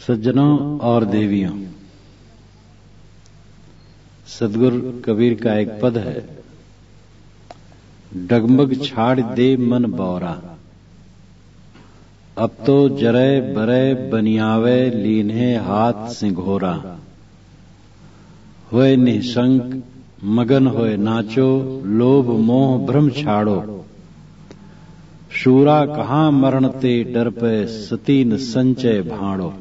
सज्जनों और देवियों, सदगुरु कबीर का एक पद है, डगमग छाड़ दे मन बौरा, अब तो जरे बरे बनियावे लीन्हे हाथ सिंघोरा, होए निशंक मगन होए नाचो, लोभ मोह भ्रम छाड़ो, शूरा कहाँ मरण ते डर पे सती न संचय भाड़ो,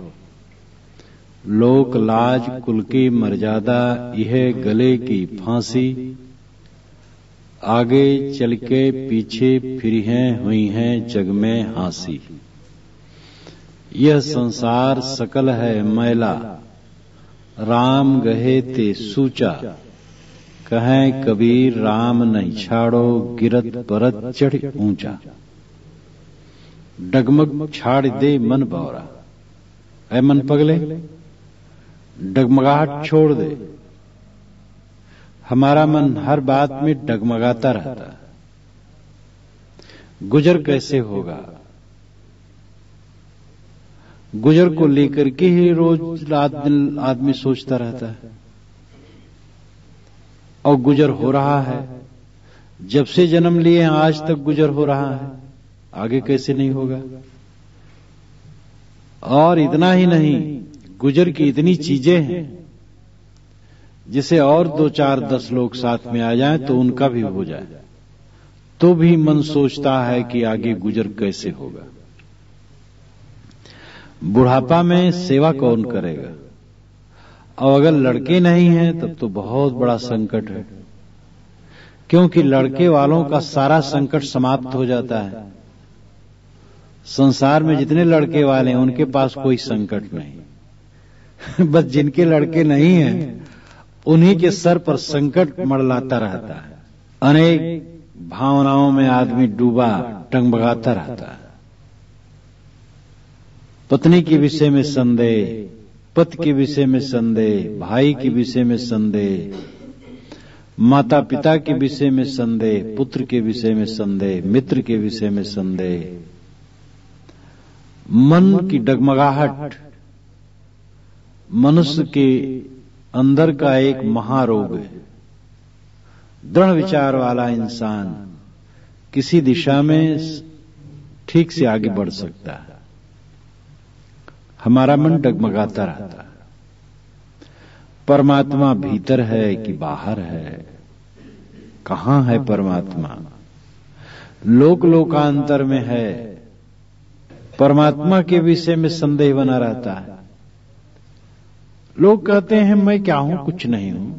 लोक लाज कुल की मर्यादा यह गले की फांसी, आगे चल के पीछे फिर हैं हुई हैं जग में हांसी, यह संसार सकल है मैला, राम गहे ते सूचा, कहें कबीर राम नहीं छाड़ो, गिरत परत चढ़ ऊंचा, डगमग छाड़ दे मन बौरा, ऐ मन पगले डगमगाहट छोड़ दे। हमारा मन हर बात में डगमगाता रहता है, गुजर कैसे होगा, गुजर को लेकर के ही रोज रात दिन आदमी सोचता रहता है, और गुजर हो रहा है, जब से जन्म लिए आज तक गुजर हो रहा है, आगे कैसे नहीं होगा। और इतना ही नहीं, गुजर की इतनी चीजें हैं जिसे और 2 4 10 लोग साथ में आ जाएं तो उनका भी हो जाए, तो भी मन सोचता है कि आगे गुजर कैसे होगा। बुढ़ापा में सेवा कौन करेगा, और अगर लड़के नहीं हैं तब तो बहुत बड़ा संकट है, क्योंकि लड़के वालों का सारा संकट समाप्त हो जाता है। संसार में जितने लड़के वाले हैं उनके पास कोई संकट नहीं, बस जिनके लड़के नहीं हैं उन्हीं के सर पर संकट मंडलाता रहता है। अनेक भावनाओं में आदमी डूबा टंगभगाता रहता है। पत्नी के विषय में संदेह, पति के विषय में संदेह, भाई के विषय में संदेह, माता पिता के विषय में संदेह, पुत्र के विषय में संदेह, मित्र के विषय में संदेह। मन की डगमगाहट मनुष्य के अंदर का एक महारोग है। दृढ़ विचार वाला इंसान किसी दिशा में ठीक से आगे बढ़ सकता है। हमारा मन डगमगाता रहता है, परमात्मा भीतर है कि बाहर है, कहां है परमात्मा, लोक लोकांतर में है। परमात्मा के विषय में संदेह बना रहता है। लोग कहते हैं मैं क्या हूं, कुछ नहीं हूं,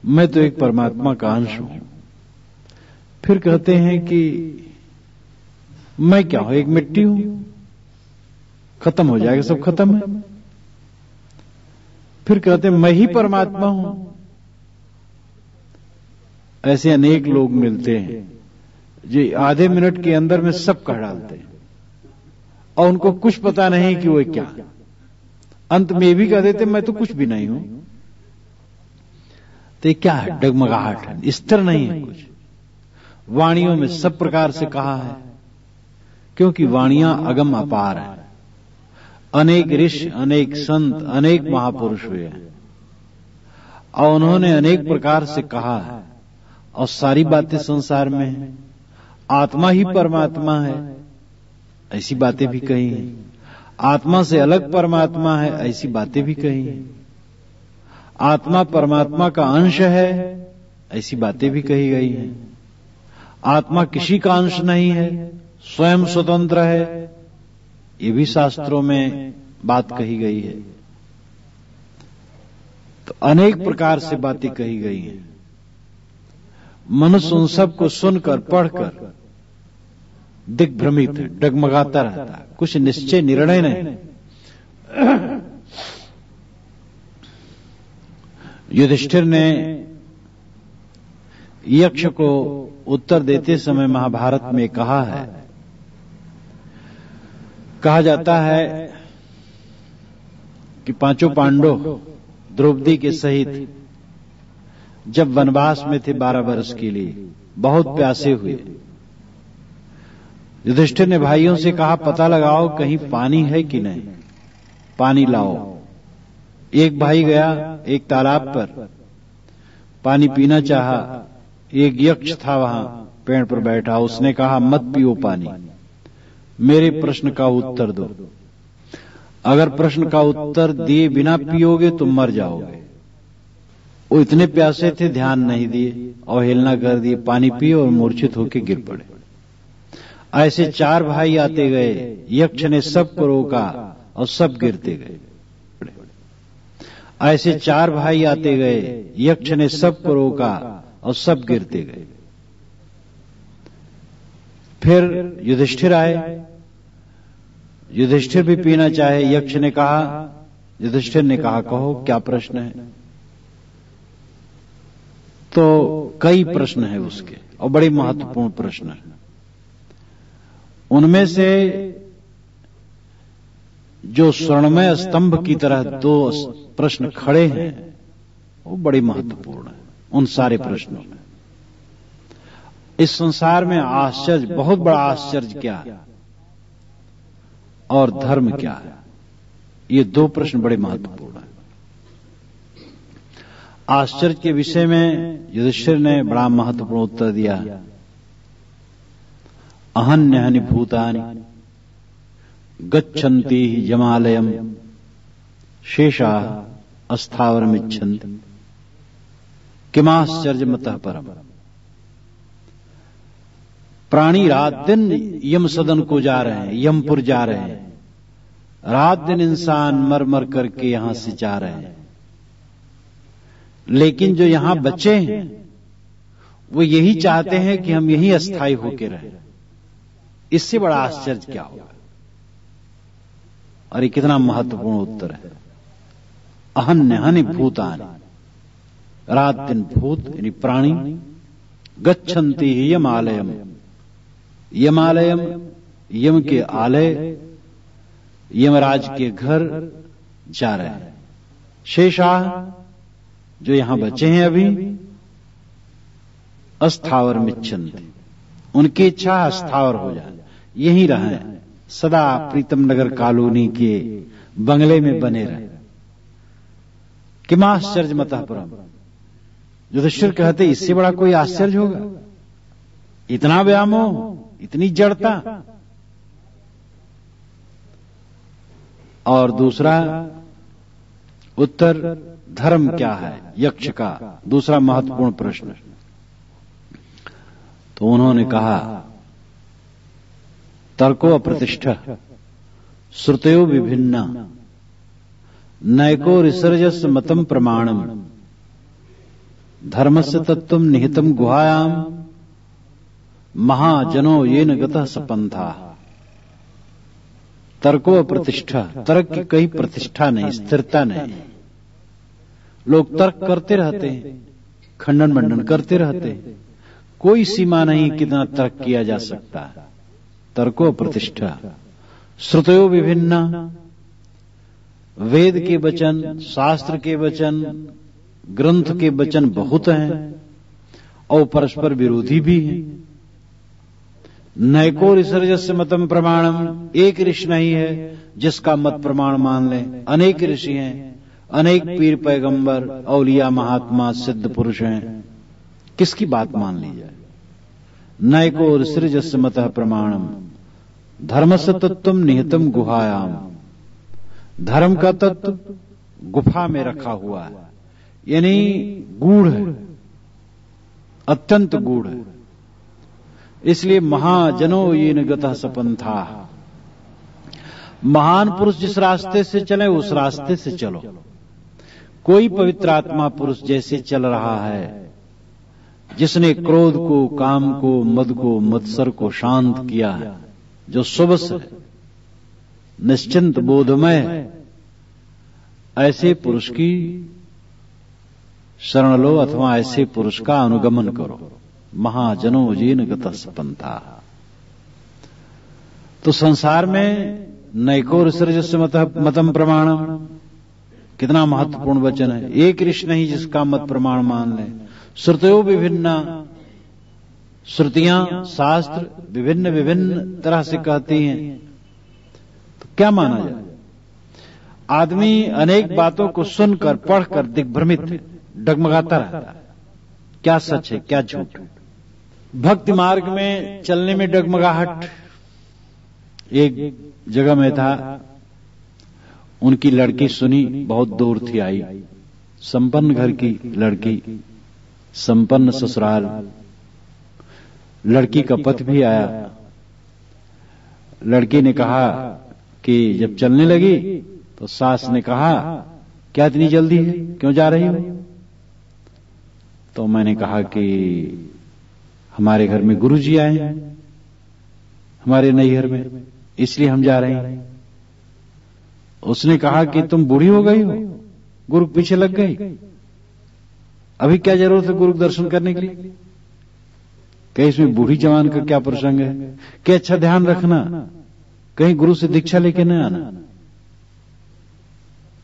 मैं तो एक परमात्मा का अंश हूं। फिर कहते हैं कि मैं क्या हूं, एक मिट्टी हूं, खत्म हो जाएगा, सब खत्म है। फिर कहते हैं मैं ही परमात्मा हूं। ऐसे अनेक लोग मिलते हैं जो आधे मिनट के अंदर में सब कह डालते हैं, और उनको कुछ पता नहीं कि वो क्या, अंत में ये भी कह देते मैं तो कुछ भी नहीं हूं। तो ये क्या है, डगमगाहट है, स्थिर नहीं है कुछ। वाणियों में सब प्रकार से कहा है, क्योंकि वाणियां अगम अपार है। अनेक ऋषि, अनेक संत, अनेक महापुरुष हुए हैं, और उन्होंने अनेक प्रकार से कहा है, और सारी बातें संसार में है। आत्मा ही परमात्मा है, ऐसी बातें भी कही हैं। आत्मा से अलग परमात्मा है, ऐसी बातें भी कही हैं। आत्मा परमात्मा का अंश है, ऐसी बातें भी कही गई हैं। आत्मा किसी का अंश नहीं है, स्वयं स्वतंत्र है, ये भी शास्त्रों में बात कही गई है। तो अनेक प्रकार से बातें कही गई हैं। मनुष्य उन सब को सुनकर, पढ़कर दिग्भ्रमित है, डगमगाता रहता है, कुछ निश्चय निर्णय नहीं। युधिष्ठिर ने यक्ष को उत्तर देते समय महाभारत में कहा है, कहा जाता है कि 5 पांडव द्रौपदी के सहित जब वनवास में थे 12 वर्ष के लिए, बहुत प्यासे हुए। युधिष्ठिर ने भाइयों से कहा पता लगाओ कहीं पानी है कि नहीं। पानी लाओ। एक भाई गया एक तालाब पर, पानी पीना चाहा। एक यक्ष था वहां पेड़ पर बैठा, उसने कहा मत पियो पानी, मेरे प्रश्न का उत्तर दो। अगर प्रश्न का उत्तर दिए बिना पियोगे तो मर जाओगे। वो इतने प्यासे थे, ध्यान नहीं दिए, अवहेलना कर दिए, पानी पिए और मूर्छित होकर गिर पड़े। ऐसे 4 भाई आते गए, यक्ष ने सबको रोका और सब गिरते गए। ऐसे 4 भाई आते गए, यक्ष ने सबको रोका और सब गिरते गए। फिर युधिष्ठिर आए, युधिष्ठिर भी पीना चाहे। यक्ष ने कहा, युधिष्ठिर ने कहा कहो क्या प्रश्न है। तो कई प्रश्न है उसके और बड़े महत्वपूर्ण प्रश्न है। उनमें से जो स्वर्णमय स्तंभ की तरह 2 प्रश्न खड़े हैं वो बड़े महत्वपूर्ण है। उन सारे प्रश्नों में इस संसार में आश्चर्य, बहुत बड़ा आश्चर्य क्या है और धर्म क्या है, ये 2 प्रश्न बड़े महत्वपूर्ण हैं। आश्चर्य के विषय में युधिष्ठिर ने बड़ा महत्वपूर्ण उत्तर दिया। अहन्यहनि भूतानि गच्छन्ति यमालयम् शेषा अस्थावरमिच्छन्ति किमाश्चर्यमतः परम। प्राणी रात दिन यम सदन को जा रहे हैं, यमपुर जा रहे हैं। रात दिन इंसान मर मर करके यहां से जा रहे हैं, लेकिन जो यहां बचे हैं वो यही चाहते हैं कि हम यहीं अस्थायी होकर रहें। इससे बड़ा आश्चर्य क्या होगा। और ये कितना महत्वपूर्ण उत्तर है। अहन्यहनि भूतानि, रात दिन भूत यानी प्राणी, गच्छन्ति यमालयम्, यमालयम यम के आलय, यमराज के घर जा रहे हैं। शेषाः जो यहां बचे हैं अभी, अस्थावरमिच्छन्ति उनकी इच्छा अस्थावर हो जाए, यहीं रहें, सदा प्रीतम नगर कॉलोनी के बंगले में बने रहे। किमाश्चर्यमतः परम। युधिष्ठिर कहते इससे बड़ा कोई आश्चर्य होगा? इतना व्यामोह, इतनी जड़ता। और दूसरा उत्तर धर्म क्या है, यक्ष का दूसरा महत्वपूर्ण प्रश्न। तो उन्होंने कहा तर्को अप्रतिष्ठा श्रुतयो विभिन्ना नैको रिसर्जस्य मतम प्रमाणम धर्मस्य तत्वम निहितम गुहायाम महाजनो येन गतः सपंथा। तर्को अप्रतिष्ठा, तर्क की कहीं प्रतिष्ठा नहीं, स्थिरता नहीं। लोग तर्क करते रहते हैं, खंडन मंडन करते रहते हैं, कोई सीमा नहीं कितना तर्क किया जा सकता है। तर्को प्रतिष्ठा श्रुतयो विभिन्ना, वेद के वचन, शास्त्र के वचन, ग्रंथ के वचन बहुत हैं और परस्पर विरोधी भी हैं। नैको ऋषिर्यस्य मतम प्रमाणम, एक ऋषि नहीं है जिसका मत प्रमाण मान लें। अनेक ऋषि हैं, अनेक पीर पैगंबर, औलिया, महात्मा, सिद्ध पुरुष हैं, किसकी बात मान ली जाए। नैको ऋषिर्यस्य मतः प्रमाणम धर्मस्य तत्वम निहितम गुहायाम, धर्म का तत्व गुफा में रखा हुआ है, यानी गूढ़ है, अत्यंत गूढ़ है। इसलिए महाजनो येन गतः सपंथा, महान पुरुष जिस रास्ते से चले उस रास्ते से चलो। कोई पवित्र आत्मा पुरुष जैसे चल रहा है, जिसने क्रोध को, काम को, मद को, मत्सर को शांत किया है, जो सुबस है, निश्चिंत बोधमय है, ऐसे पुरुष की शरण लो अथवा ऐसे पुरुष का अनुगमन करो। महाजनो येन गतः सपंथा। तो संसार में नैको ऋषिर्यस्य मतम प्रमाणम, कितना महत्वपूर्ण वचन है। एक ऋषि नहीं जिसका मत प्रमाण मान ले। श्रुतयो विभिन्ना, श्रुतियां, शास्त्र विभिन्न विभिन्न तरह से कहती हैं, तो क्या माना जाए। आदमी अनेक बातों को सुनकर पढ़कर दिग्भ्रमित डगमगाता रहता है, क्या सच है क्या झूठ। भक्ति मार्ग में चलने में डगमगाहट। एक जगह में था, उनकी लड़की सुनी, बहुत दूर थी आई, संपन्न घर की लड़की, संपन्न ससुराल। लड़की का पति भी आया। लड़की ने कहा कि जब चलने लगी तो सास ने कहा, क्या इतनी जल्दी है, क्यों जा रही हो? तो मैंने कहा कि हमारे घर में गुरुजी आए हैं, हमारे नैहर में, इसलिए हम जा रहे हैं। उसने कहा कि तुम बूढ़ी हो गई हो, गुरु पीछे लग गई, अभी क्या जरूरत है गुरु दर्शन करने के लिए? कहीं इसमें बूढ़ी जवान का क्या प्रसंग है? कि अच्छा ध्यान रखना, कहीं गुरु से दीक्षा लेके न आना,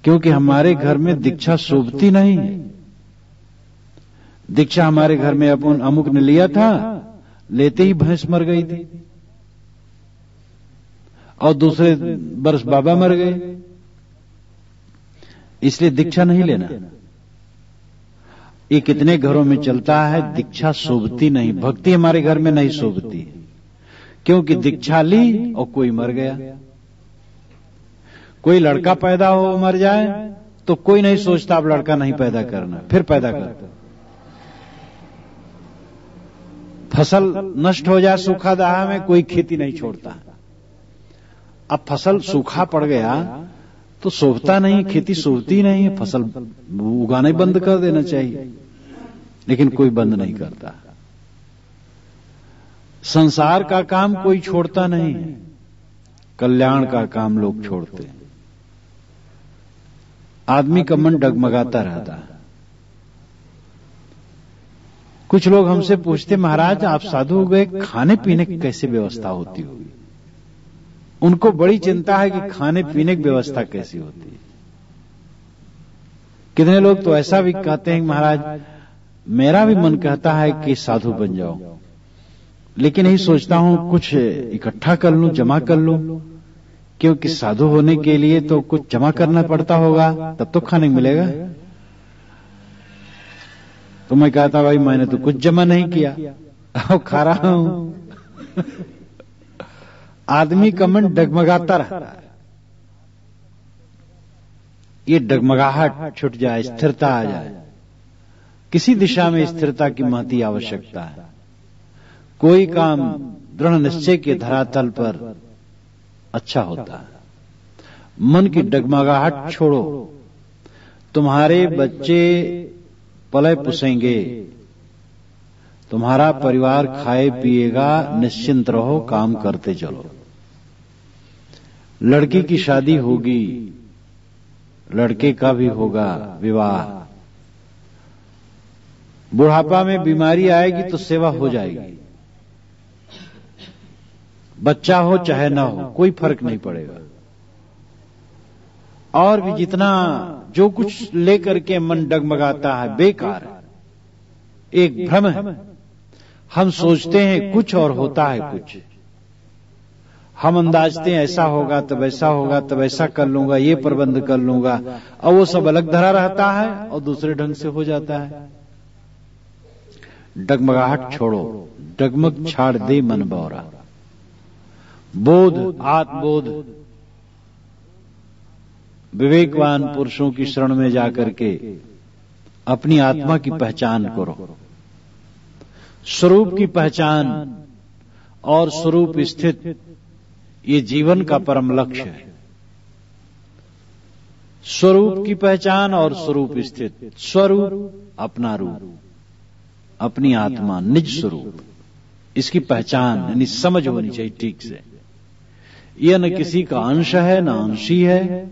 क्योंकि हमारे घर में दीक्षा शोभती नहीं है। दीक्षा हमारे घर में अपन अमुक ने लिया था, लेते ही भैंस मर गई थी और दूसरे वर्ष बाबा मर गए, इसलिए दीक्षा नहीं लेना। ये कितने घरों में चलता है, दीक्षा शोभती नहीं, भक्ति हमारे घर में नहीं शोभती, क्योंकि दीक्षा ली और कोई मर गया। कोई लड़का पैदा हो मर जाए तो कोई नहीं सोचता अब लड़का नहीं पैदा करना, फिर पैदा करता। फसल नष्ट हो जाए सूखा दहा में, कोई खेती नहीं छोड़ता। अब फसल सूखा पड़ गया तो शोभता नहीं, खेती शोभती नहीं है, फसल उगाना ही बंद कर देना चाहिए, लेकिन कोई बंद नहीं करता। संसार का काम कोई छोड़ता नहीं, कल्याण का काम लोग छोड़ते हैं। आदमी का मन डगमगाता रहता है। कुछ लोग हमसे पूछते, महाराज आप साधु हो गए, खाने पीने की कैसे व्यवस्था होती होगी? उनको बड़ी चिंता है कि खाने पीने की व्यवस्था कैसी होती है। कितने लोग तो ऐसा भी कहते हैं, महाराज मेरा भी मन कहता है कि साधु बन जाऊं, लेकिन यही सोचता हूं कुछ इकट्ठा कर लूं, जमा कर लूं, क्योंकि साधु होने के लिए तो कुछ जमा करना पड़ता होगा, तब तो खाने मिलेगा। तो मैं कहता भाई मैंने तो कुछ जमा नहीं किया, अब खा रहा हूं। आदमी का मन डगमगाता रहता है। ये डगमगाहट छूट जाए, स्थिरता आ जाए। किसी दिशा में स्थिरता की महती आवश्यकता है। कोई काम दृढ़ निश्चय के धरातल पर अच्छा होता है। मन की डगमगाहट छोड़ो। तुम्हारे बच्चे पले पुसेंगे, तुम्हारा परिवार खाए पिएगा, निश्चिंत रहो, काम करते चलो। लड़की की शादी होगी, लड़के का भी होगा विवाह। बुढ़ापा में बीमारी आएगी तो सेवा हो जाएगी। बच्चा हो चाहे ना हो, कोई फर्क नहीं पड़ेगा। और भी जितना जो कुछ लेकर के मन डगमगाता है बेकार है, एक भ्रम है। हम सोचते हैं कुछ और होता है कुछ। हम अंदाजते हैं ऐसा होगा तब ऐसा होगा, तब ऐसा कर लूंगा, ये प्रबंध कर लूंगा, और वो सब अलग धरा रहता है और दूसरे ढंग से हो जाता है। डगमगाहट छोड़ो, डगमग छाड़ दे मन बौरा। बोध, आत्मबोध, विवेकवान पुरुषों की शरण में जाकर के अपनी आत्मा की पहचान करो। स्वरूप की पहचान और स्वरूप स्थित, ये जीवन का परम लक्ष्य है। स्वरूप की पहचान और स्वरूप स्थित। स्वरूप अपना रूप, अपनी आत्मा, निज स्वरूप, इसकी पहचान यानी समझ होनी चाहिए ठीक से। यह न किसी का अंश है, न अंशी है,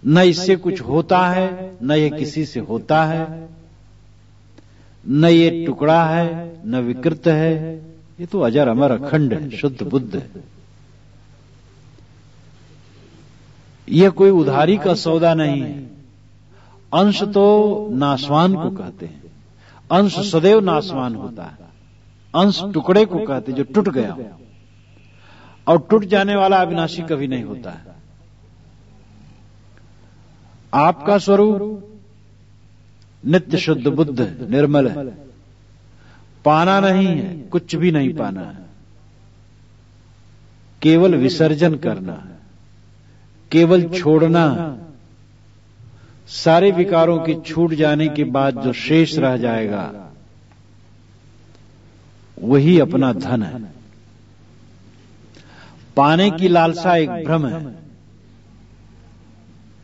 न इससे कुछ होता है, न यह किसी से होता है, न ये टुकड़ा है, न विकृत है। ये तो अजर अमर अखंड है, शुद्ध बुद्ध है। यह कोई उधारी का सौदा नहीं है। अंश तो नाशवान को कहते हैं। अंश सदैव नाशवान होता है। अंश टुकड़े को कहते हैं जो टूट गया हो, और टूट जाने वाला अविनाशी कभी नहीं होता है। आपका स्वरूप नित्य शुद्ध बुद्ध निर्मल है। पाना नहीं है, कुछ भी नहीं पाना है, केवल विसर्जन करना है, केवल छोड़ना है। सारे विकारों के छूट जाने के बाद जो शेष रह जाएगा वही अपना धन है। पाने की लालसा एक भ्रम है।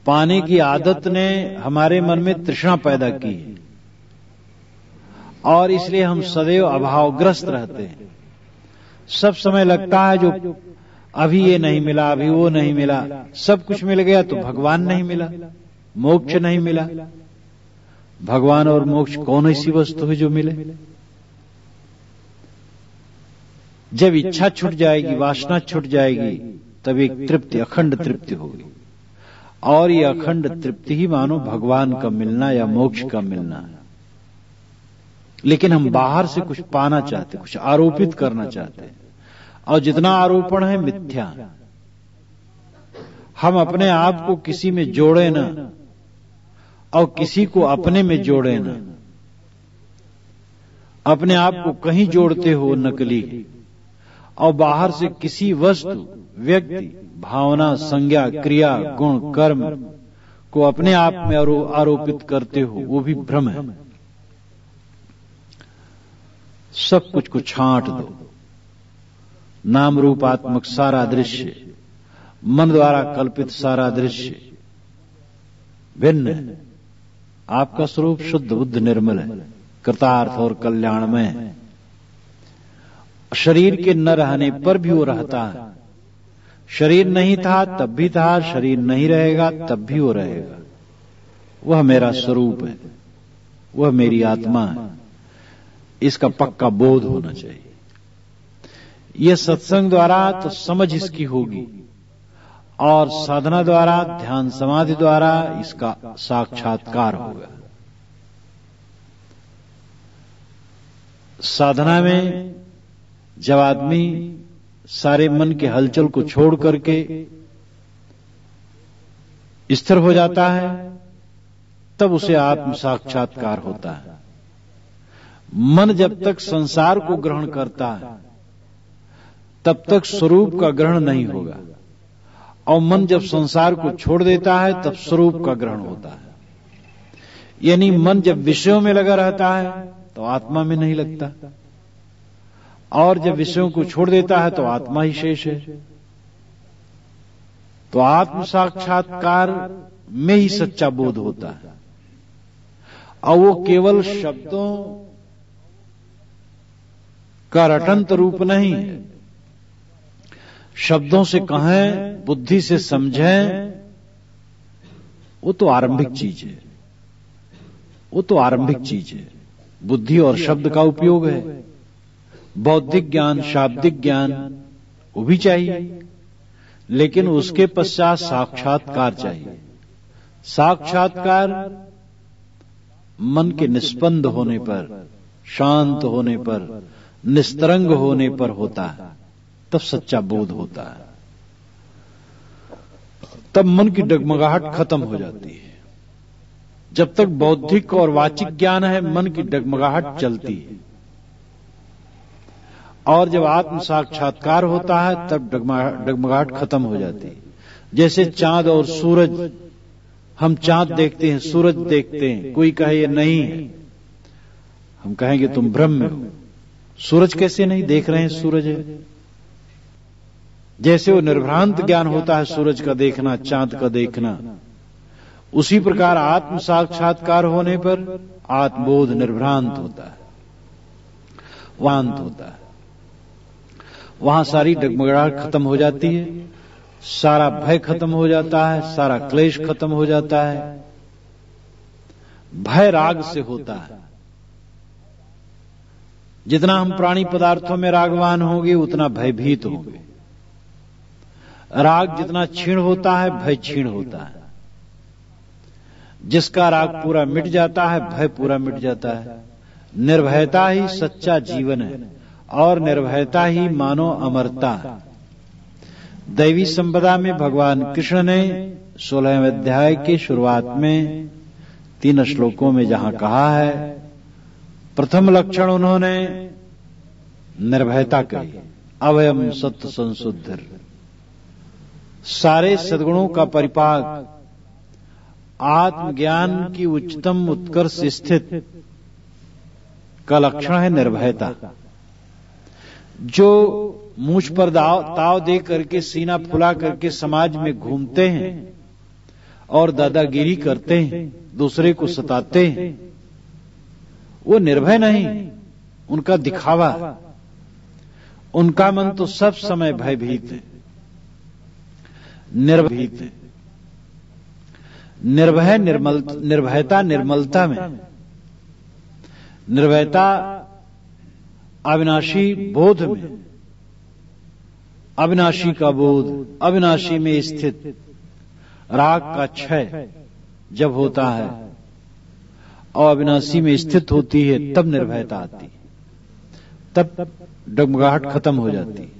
पाने की आदत ने हमारे मन में तृष्णा पैदा की है और इसलिए हम सदैव अभावग्रस्त रहते हैं। सब समय लगता है जो अभी ये नहीं मिला, अभी वो नहीं मिला, सब कुछ मिल गया तो भगवान नहीं मिला, मोक्ष नहीं मिला। भगवान और मोक्ष कौन ऐसी वस्तु है जो मिले? जब इच्छा छूट जाएगी, वासना छूट जाएगी, तब एक तृप्ति, अखंड तृप्ति होगी। और ये अखंड तृप्ति ही मानो भगवान का मिलना या मोक्ष का मिलना है। लेकिन हम बाहर से कुछ पाना चाहते, कुछ आरोपित करना चाहते हैं, और जितना आरोपण है मिथ्या। हम अपने आप को किसी में जोड़े ना और किसी को अपने में जोड़े ना। अपने आप को कहीं जोड़ते हो नकली, और बाहर से किसी वस्तु, व्यक्ति, भावना, संज्ञा, क्रिया, गुण, कर्म को अपने आप में आरोपित करते हो, वो भी भ्रम है। सब कुछ को छांट दो। नाम रूपात्मक सारा दृश्य, मन द्वारा कल्पित सारा दृश्य भिन्न है। आपका स्वरूप शुद्ध बुद्ध निर्मल है, कृतार्थ और कल्याणमय है। शरीर के न रहने पर भी वो रहता है। शरीर नहीं था तब भी था, शरीर नहीं रहेगा तब भी वो रहेगा। वह मेरा स्वरूप है, वह मेरी आत्मा है। इसका पक्का बोध होना चाहिए। यह सत्संग द्वारा तो समझ इसकी होगी, और साधना द्वारा, ध्यान समाधि द्वारा इसका साक्षात्कार होगा। साधना में जब आदमी सारे मन के हलचल को छोड़ करके स्थिर हो जाता है, तब उसे आत्म साक्षात्कार होता है। मन जब तक संसार को ग्रहण करता है तब तक स्वरूप का ग्रहण नहीं होगा, और मन जब संसार को छोड़ देता है तब स्वरूप का ग्रहण होता है। यानी मन जब विषयों में लगा रहता है तो आत्मा में नहीं लगता, और जब विषयों को छोड़ देता है तो आत्मा ही शेष है। तो आत्म साक्षात्कार में ही सच्चा बोध होता है, और वो केवल शब्दों का रटंत रूप नहीं है। शब्दों से कहें, बुद्धि से समझें, वो तो आरंभिक चीज है। वो तो आरंभिक चीज है। बुद्धि और शब्द का उपयोग है। बौद्धिक ज्ञान, शाब्दिक ज्ञान वो भी चाहिए, लेकिन उसके पश्चात साक्षात्कार चाहिए। साक्षात्कार मन के निष्पन्द होने पर, शांत होने पर, निस्तरंग होने पर होता है। तब सच्चा बोध होता है। तब मन की डगमगाहट खत्म हो जाती है। जब तक बौद्धिक और वाचिक ज्ञान है, मन की डगमगाहट चलती है, और जब आत्म साक्षात्कार होता है तब डगमगाहट खत्म हो जाती है। जैसे चांद और सूरज, हम चांद देखते हैं, सूरज देखते हैं, कोई कहे ये नहीं है, हम कहेंगे तुम भ्रम में हो। सूरज कैसे नहीं देख रहे हैं? सूरज है। जैसे वो निर्भ्रांत ज्ञान होता है सूरज का देखना, चांद का देखना, उसी प्रकार आत्म साक्षात्कार होने पर आत्मबोध निर्भ्रांत होता है, वांत होता है। वहां सारी डगमगाहट खत्म हो जाती है, सारा भय खत्म हो जाता है, सारा क्लेश खत्म हो जाता है। भय राग से होता है। जितना हम प्राणी पदार्थों में रागवान होंगे उतना भयभीत होंगे। राग जितना क्षीण होता है, भय क्षीण होता है। जिसका राग पूरा मिट जाता है, भय पूरा मिट जाता है। निर्भयता ही सच्चा जीवन है, और निर्भयता ही मानो अमरता है। दैवी संपदा में भगवान कृष्ण ने 16वें अध्याय के शुरुआत में 3 श्लोकों में जहां कहा है, प्रथम लक्षण उन्होंने निर्भयता कही, अभयम सत्य संशुद्धिर, सारे सद्गुणों का परिपाक, आत्मज्ञान की उच्चतम उत्कर्ष स्थित का लक्षण है निर्भयता। जो मूछ पर ताव दे करके सीना फुला करके समाज में घूमते हैं और दादागिरी करते हैं, दूसरे को सताते हैं, वो निर्भय नहीं, उनका दिखावा। उनका मन तो सब समय भयभीत है, निर्भीत है। निर्भयता निर्मलता में, निर्भयता अविनाशी बोध में, अविनाशी का बोध, अविनाशी में स्थित राग का क्षय जब होता है और अविनाशी में स्थित होती है, तब निर्भयता आती है, तब डगमगाहट खत्म हो जाती है।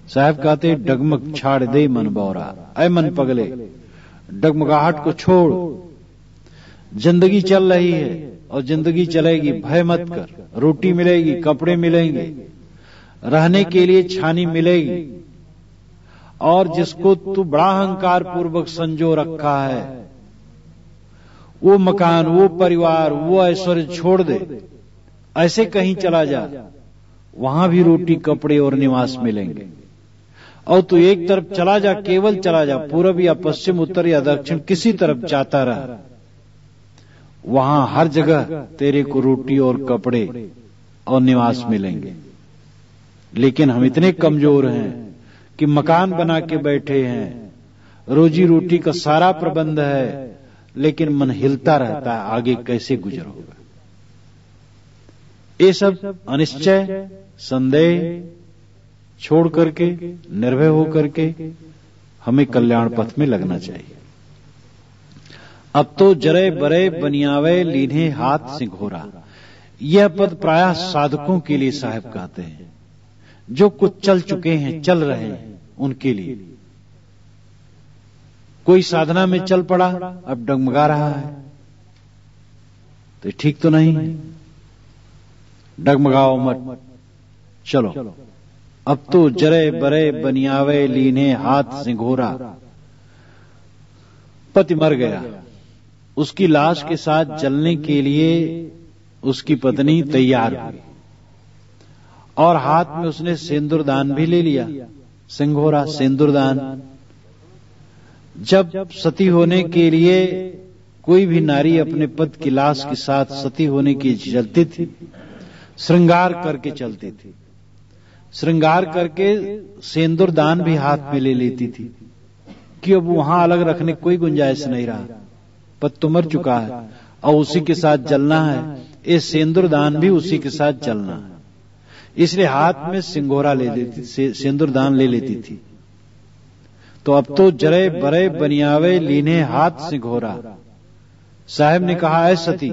साहब कहते डगमग छाड़ दे मन बौरा, ऐ मन पगले डगमगाहट को छोड़, जिंदगी चल रही है और जिंदगी चलेगी, भय मत कर। रोटी मिलेगी, कपड़े मिलेंगे, रहने के लिए छानी मिलेगी, और जिसको तू बड़ा अहंकार पूर्वक संजो रखा है, वो मकान, वो परिवार, वो ऐश्वर्य छोड़ दे, ऐसे कहीं चला जा, वहां भी रोटी कपड़े और निवास मिलेंगे। और तू एक तरफ चला जा, केवल चला जा, पूर्व या पश्चिम, उत्तर या दक्षिण, किसी तरफ जाता रहा, वहां हर जगह तेरे को रोटी और कपड़े और निवास मिलेंगे। लेकिन हम इतने कमजोर हैं कि मकान बना के बैठे हैं, रोजी रोटी का सारा प्रबंध है, लेकिन मन हिलता रहता है, आगे कैसे गुजर होगा। ये सब अनिश्चय, संदेह छोड़ करके, निर्भय होकर के हमें कल्याण पथ में लगना चाहिए। अब तो जरे बरे बनियावे लीने हाथ सिंघोरा, यह पद प्रायः साधकों के लिए साहब कहते हैं, जो कुछ चल चुके हैं, चल रहे हैं, उनके लिए। कोई साधना में चल पड़ा, अब डगमगा रहा है, तो ठीक तो नहीं है। डगमगाओ मत, चलो। अब तो जरे बरे बनियावे लीने हाथ सिंघोरा। पति मर गया, उसकी लाश के साथ जलने के लिए उसकी पत्नी तैयार हुई, और हाथ में उसने सिंदूरदान भी ले लिया। सिंघोरा, सिंदूरदान। जब सती होने के लिए कोई भी नारी अपने पति की लाश के साथ सती होने की चलती थी, श्रृंगार करके चलती थी, श्रृंगार करके सिंदूरदान भी हाथ में ले लेती थी, कि अब वहां अलग रखने कोई गुंजाइश नहीं रहा, पति तो मर चुका है और उसी के साथ जलना है, ये सिंदूरदान भी उसी के साथ जलना है, इसलिए हाथ में सिंघोरा ले लेती, सिंदूरदान ले लेती थी। तो अब तो जरे बरे बनियावे लीने हाथ सिंघोरा। साहब ने कहा, है सती,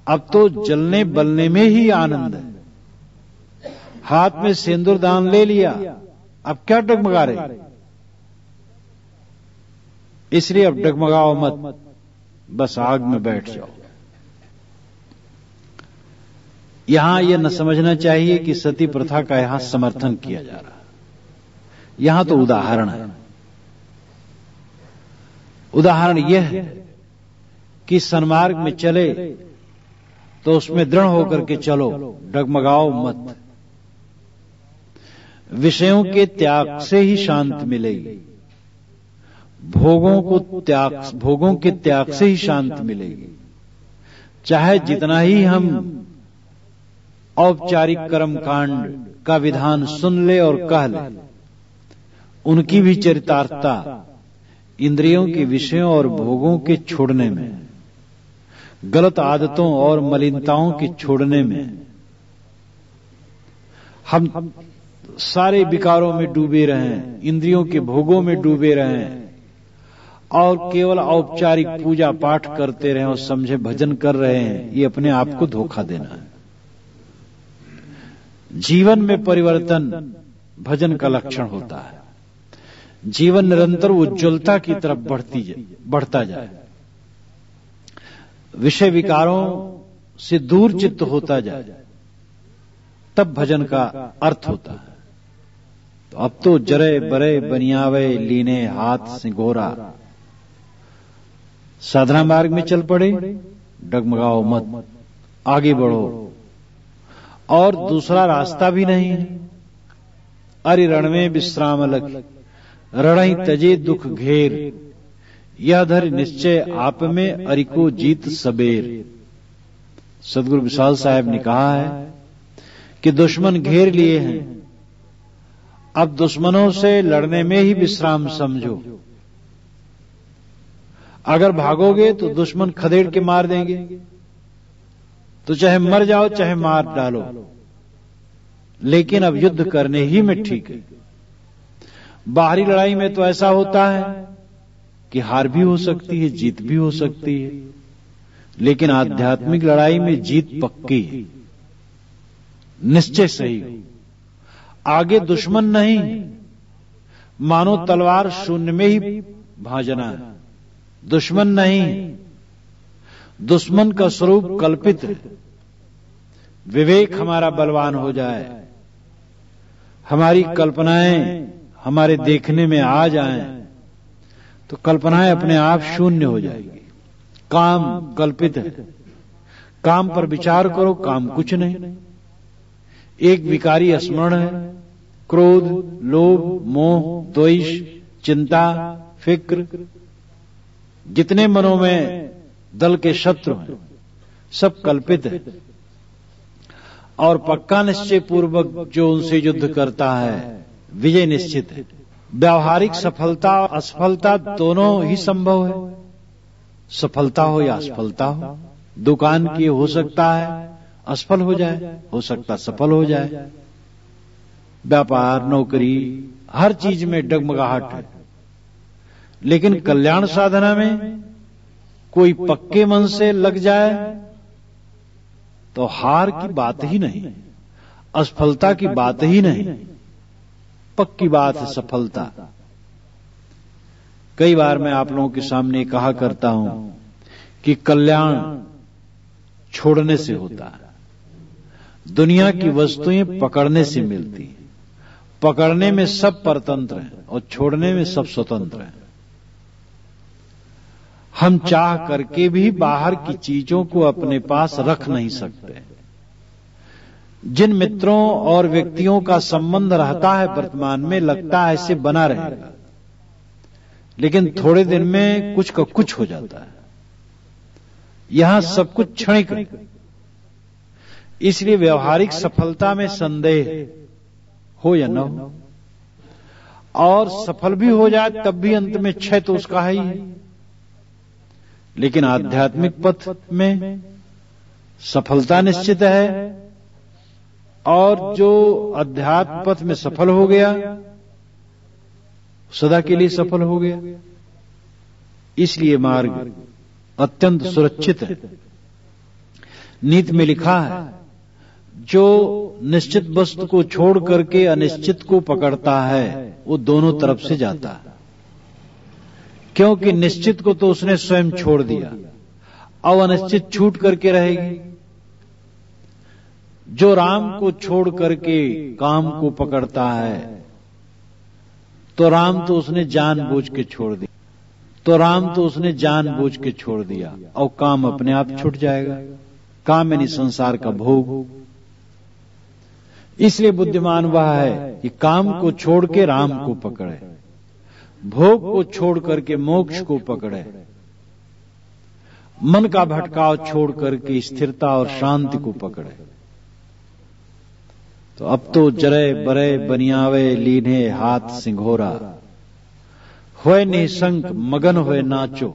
अब तो जलने बलने में ही आनंद है, हाथ में सिंदूरदान ले लिया, अब क्या डगमगा रहे, इसलिए अब डगमगाओ मत, बस आग में बैठ जाओ। यहां यह न समझना चाहिए कि सती प्रथा का यहां समर्थन किया जा रहा है, यहां तो उदाहरण है। उदाहरण यह है कि सन्मार्ग में चले तो उसमें दृढ़ होकर के चलो, डगमगाओ मत। विषयों के त्याग से ही शांति मिलेगी, भोगों के त्याग से ही शांति मिलेगी। चाहे जितना ही हम औपचारिक कर्म कांड का विधान सुन ले और कह ले, उनकी भी चरितार्थता इंद्रियों के विषयों और भोगों के छोड़ने में, गलत आदतों और मलिनताओं के छोड़ने में। हम सारे विकारों में डूबे रहें, इंद्रियों के भोगों में डूबे रहें और केवल औपचारिक पूजा पाठ करते रहें और समझे भजन कर रहे हैं, ये अपने आप को धोखा देना है। जीवन में परिवर्तन भजन का लक्षण होता है। जीवन निरंतर उज्ज्वलता की तरफ बढ़ता जाए, विषय विकारों से दूर चित्त होता जाए, तब भजन का अर्थ होता है। तो अब तो जरे बरे बनियावे लीने हाथ सिंघोरा, साधना मार्ग में चल पड़े, डगमगाओ मत, आगे बढ़ो, और दूसरा रास्ता भी नहीं है। अरि रण में विश्राम लग, रणहि तजे दुख घेर, यह धर निश्चय आप में अरि को जीत सबेर। सदगुरु विशाल साहब ने कहा है कि दुश्मन घेर लिए हैं, अब दुश्मनों से लड़ने में ही विश्राम समझो। अगर भागोगे तो दुश्मन खदेड़ के मार देंगे, तो चाहे मर जाओ चाहे मार डालो, लेकिन अब युद्ध करने ही में ठीक है। बाहरी लड़ाई में तो ऐसा होता है कि हार भी हो सकती है, जीत भी हो सकती है, लेकिन आध्यात्मिक लड़ाई में जीत पक्की है, निश्चय सही हो। आगे दुश्मन नहीं, मानो तलवार शून्य में ही भाजना है। दुश्मन नहीं, दुश्मन का स्वरूप कल्पित है। विवेक हमारा बलवान हो जाए, हमारी कल्पनाएं हमारे देखने में आ जाएं, तो कल्पनाएं अपने आप शून्य हो जाएगी। काम कल्पित है, काम पर विचार करो, काम कुछ नहीं। एक विकारी स्मरण है, क्रोध, लोभ, मोह, द्वेष, चिंता, फिक्र, जितने मनों में दल के शत्रु हैं, सब कल्पित है। और पक्का निश्चय पूर्वक जो उनसे युद्ध करता है, विजय निश्चित है। व्यावहारिक सफलता और असफलता दोनों ही संभव है। सफलता हो या असफलता हो, दुकान की हो सकता है असफल हो जाए, हो सकता सफल हो जाए। व्यापार, नौकरी, हर चीज में डगमगाहट है, लेकिन कल्याण साधना में कोई पक्के मन से लग जाए तो हार की बात ही नहीं, असफलता की बात ही नहीं, पक्की बात है सफलता। कई बार मैं आप लोगों के सामने कहा करता हूं कि कल्याण छोड़ने से होता है। दुनिया की वस्तुएं पकड़ने से मिलती हैं, पकड़ने में सब परतंत्र हैं और छोड़ने में सब स्वतंत्र हैं। हम चाह करके भी बाहर की चीजों को अपने पास रख नहीं सकते। जिन मित्रों और व्यक्तियों का संबंध रहता है वर्तमान में, लगता है ऐसे बना रहेगा, लेकिन थोड़े दिन में कुछ का कुछ हो जाता है। यहां सब कुछ क्षणिक है, इसलिए व्यवहारिक सफलता में संदेह हो या न हो, और सफल भी हो जाए तब भी अंत में क्षय तो उसका है ही। लेकिन आध्यात्मिक पथ में सफलता निश्चित है, और जो अध्यात्म पथ में सफल हो गया सदा के लिए सफल हो गया। इसलिए मार्ग अत्यंत सुरक्षित है। नीति में लिखा है, जो निश्चित वस्तु को छोड़ करके अनिश्चित को पकड़ता है वो दोनों तरफ से जाता है, क्योंकि निश्चित को तो उसने स्वयं छोड़ दिया, अब अनिश्चित छूट करके रहेगी। जो राम को छोड़ करके काम को पकड़ता है, तो राम तो उसने जानबूझ के छोड़ दिया, तो राम तो उसने जानबूझ के छोड़ दिया, और काम अपने आप छूट जाएगा। काम यानी संसार का भोग। इसलिए बुद्धिमान वह है कि काम को छोड़ के राम को पकड़े, भोग को छोड़ करके मोक्ष को पकड़े, मन का भटकाव छोड़ करके स्थिरता और शांति को पकड़े। तो अब तो जरे बरे बनियावे लीने हाथ सिंघोरा, होए निशंक मगन होए नाचो,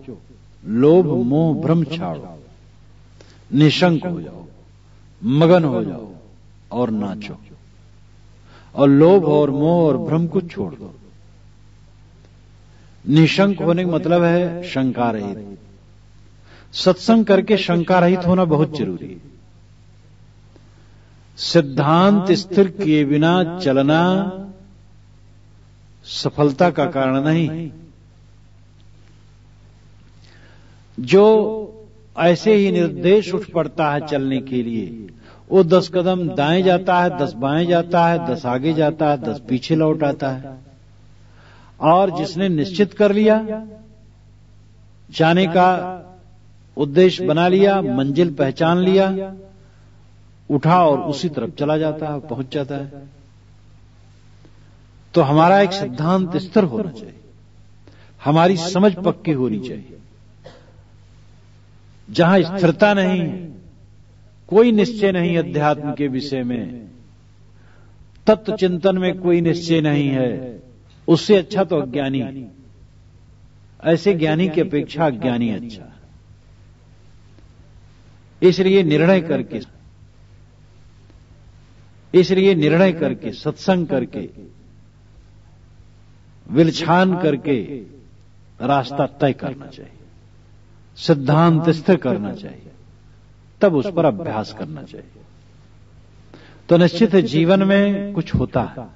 लोभ मोह भ्रम छाड़ो। निशंक हो जाओ, मगन हो जाओ और नाचो, और लोभ और मोह और भ्रम को छोड़ दो। निशंक होने का मतलब है शंका रहित। सत्संग करके शंका रहित होना बहुत जरूरी है। सिद्धांत स्थिर किए बिना चलना सफलता का कारण नहीं। जो ऐसे ही निर्देश उठ पड़ता है चलने के लिए, वो 10 कदम दाएं जाता है, 10 बाएं जाता है, 10 आगे जाता है, 10 पीछे लौट आता है। और जिसने निश्चित कर लिया, जाने का उद्देश्य बना लिया, मंजिल पहचान लिया, उठा और उसी तरफ चला जाता है, पहुंच जाता है। तो हमारा एक सिद्धांत स्थिर होना चाहिए, हमारी समझ पक्की होनी चाहिए। जहां स्थिरता नहीं, कोई निश्चय नहीं अध्यात्म के विषय में, तत्व चिंतन में कोई निश्चय नहीं है, उससे अच्छा तो अज्ञानी। ऐसे ज्ञानी की अपेक्षा अज्ञानी अच्छा। इसलिए निर्णय करके सत्संग करके विलक्षण करके रास्ता तय करना चाहिए, सिद्धांत स्थिर करना चाहिए, तब उस पर अभ्यास करना चाहिए। तो निश्चित है जीवन में कुछ होता है,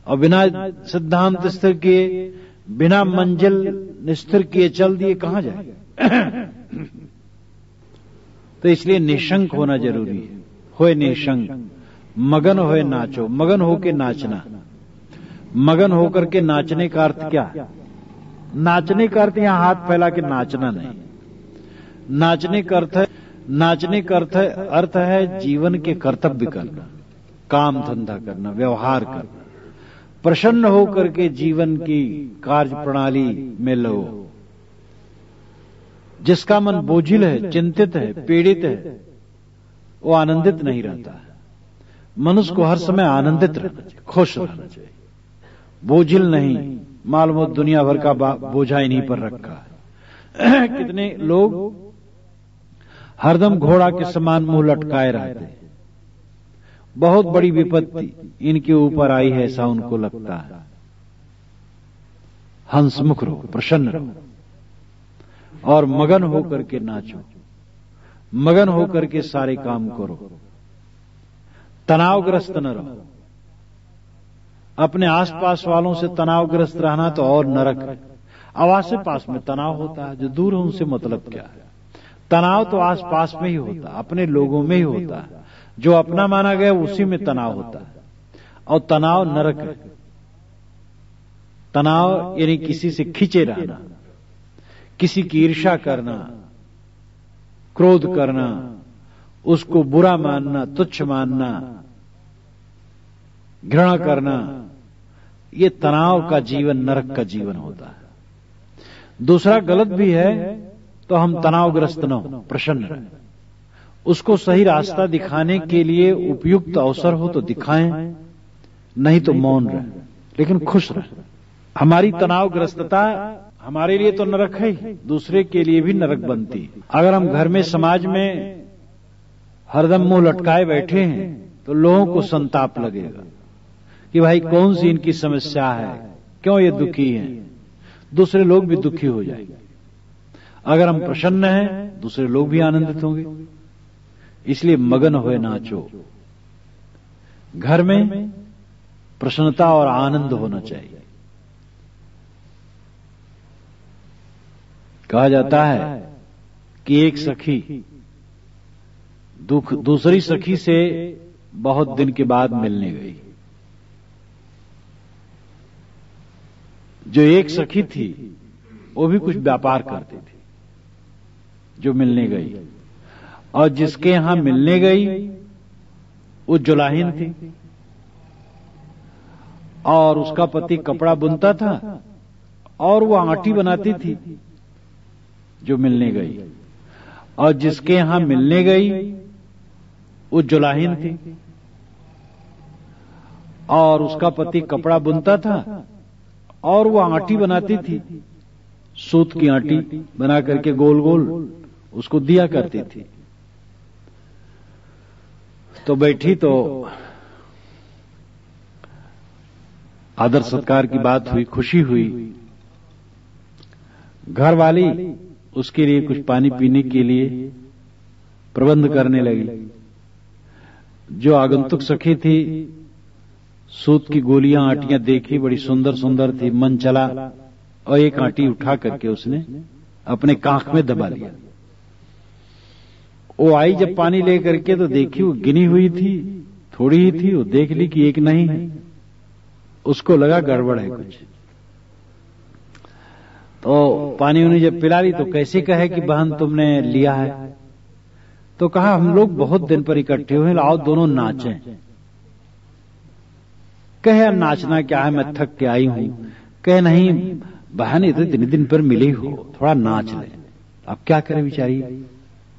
और बिना सिद्धांत स्थिर किए, बिना मंजिल स्थिर किए चल दिए कहां जाए। तो इसलिए निशंक होना जरूरी है। होए निशंक, मगन होए नाचो, मगन होके नाचना। मगन होकर के नाचने का अर्थ क्या? नाचने का अर्थ यहां हाथ फैला के नाचना नहीं। नाचने का अर्थ है जीवन के कर्तव्य करना, काम धंधा करना, व्यवहार करना, प्रसन्न होकर के जीवन की कार्य प्रणाली में लो। जिसका मन बोझिल है, चिंतित है, पीड़ित है, वो आनंदित नहीं रहता है। मनुष्य को हर समय आनंदित रहना चाहिए, खुश रहना चाहिए, बोझिल नहीं। मालूम दुनिया भर का बोझा इन्हीं पर रखा है। कितने लोग हरदम घोड़ा के समान मुंह लटकाए रहते हैं। बहुत बड़ी विपत्ति इनके ऊपर आई है, ऐसा उनको लगता है। हंसमुख रहो, प्रसन्न रहो, और मगन होकर के नाचो, मगन होकर के सारे काम करो। तनावग्रस्त न रहो। अपने आसपास वालों से तनावग्रस्त रहना तो और नरक है। आवास पास में तनाव होता है, जो दूर है उनसे मतलब क्या है। तनाव तो आसपास में ही होता है, अपने लोगों में ही होता है। जो अपना माना गया उसी में तनाव होता है, और तनाव नरक है। तनाव यानी किसी से खींचे रहना, किसी की ईर्ष्या करना, क्रोध करना, उसको बुरा मानना, तुच्छ मानना, घृणा करना, ये तनाव का जीवन, नरक का जीवन होता है। दूसरा गलत भी है तो हम तनावग्रस्त न हो, प्रसन्न रहे। उसको सही रास्ता दिखाने के लिए उपयुक्त अवसर हो तो दिखाएं, नहीं तो मौन रहे, लेकिन खुश रहे। हमारी तनावग्रस्तता हमारे लिए तो नरक है ही, दूसरे के लिए भी नरक बनती है। अगर हम घर में, समाज में हरदम मुंह लटकाए बैठे हैं तो लोगों को संताप लगेगा कि भाई कौन सी इनकी समस्या है, क्यों ये दुखी हैं। दूसरे लोग भी दुखी हो जाएंगे। अगर हम प्रसन्न हैं, दूसरे लोग भी आनंदित होंगे। इसलिए मगन होए नाचो। घर में प्रसन्नता और आनंद होना चाहिए। कहा जाता है कि एक सखी दूसरी सखी से बहुत दिन के बाद मिलने गई। जो एक सखी थी वो भी कुछ व्यापार करती थी, जो मिलने गई। और जिसके यहां मिलने गई वो जुलाहिन थी, और उसका पति कपड़ा बुनता था और वो आंटी बनाती थी, जो मिलने गई। और जिसके यहां मिलने गई वो जुलाहिन थी, और उसका पति कपड़ा बुनता था और वो आंटी बनाती थी, सूत की आंटी बना करके गोल गोल उसको दिया करती थी। तो बैठी तो आदर सत्कार की बात हुई, खुशी हुई। घर वाली उसके लिए कुछ पानी पीने के लिए प्रबंध करने लगी। जो आगंतुक सखी थी सूत की गोलियां आटियां देखी, बड़ी सुंदर सुंदर थी। मन चला और एक आटी उठा करके उसने अपने कांख में दबा लिया। वो आई जब पानी लेकर के तो देखी वो गिनी हुई थी, थोड़ी ही थी। वो देख ली कि एक नहीं है, उसको लगा गड़बड़ है कुछ। तो पानी उन्हें जब पिला ली तो कैसे कहे कि बहन तुमने लिया है? तो कहा हम लोग बहुत दिन पर इकट्ठे हुए, लाओ दोनों नाचें। कहे नाचना क्या है, मैं थक के आई हूं। कहे नहीं बहन, इतने दिन पर मिली हो, थोड़ा नाच ले। अब क्या करे बेचारी,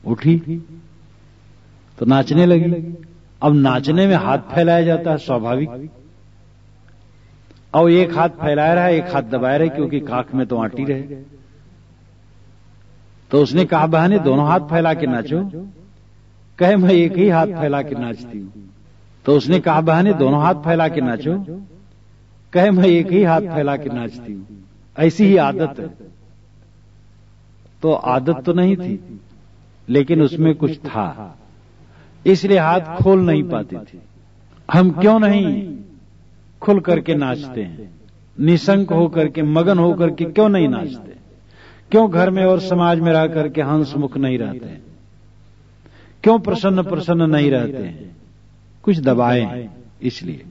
उठी तो नाचने लगी। अब नाचने में हाथ फैलाया जाता है स्वाभाविक। और एक हाथ फैलाया रहा, एक हाथ दबाया रहा, क्योंकि काख में तो आटी रहे। तो उसने कहा बहने दोनों हाथ फैला के नाचो। कहे मैं एक ही हाथ फैला के नाचती हूं। तो उसने कहा बहने दोनों हाथ फैला के नाचो। कहे मैं एक ही हाथ फैला के नाचती हूं, ऐसी ही आदत है। तो आदत तो नहीं थी, लेकिन उसमें कुछ था, इसलिए हाथ खोल नहीं पाती थी। हम क्यों नहीं खुल करके नाचते हैं? निशंक होकर के, मगन होकर के क्यों नहीं नाचते? क्यों घर में और समाज में रह करके हंसमुख नहीं रहते? क्यों प्रसन्न प्रसन्न नहीं रहते हैं? कुछ दबाए हैं। इसलिए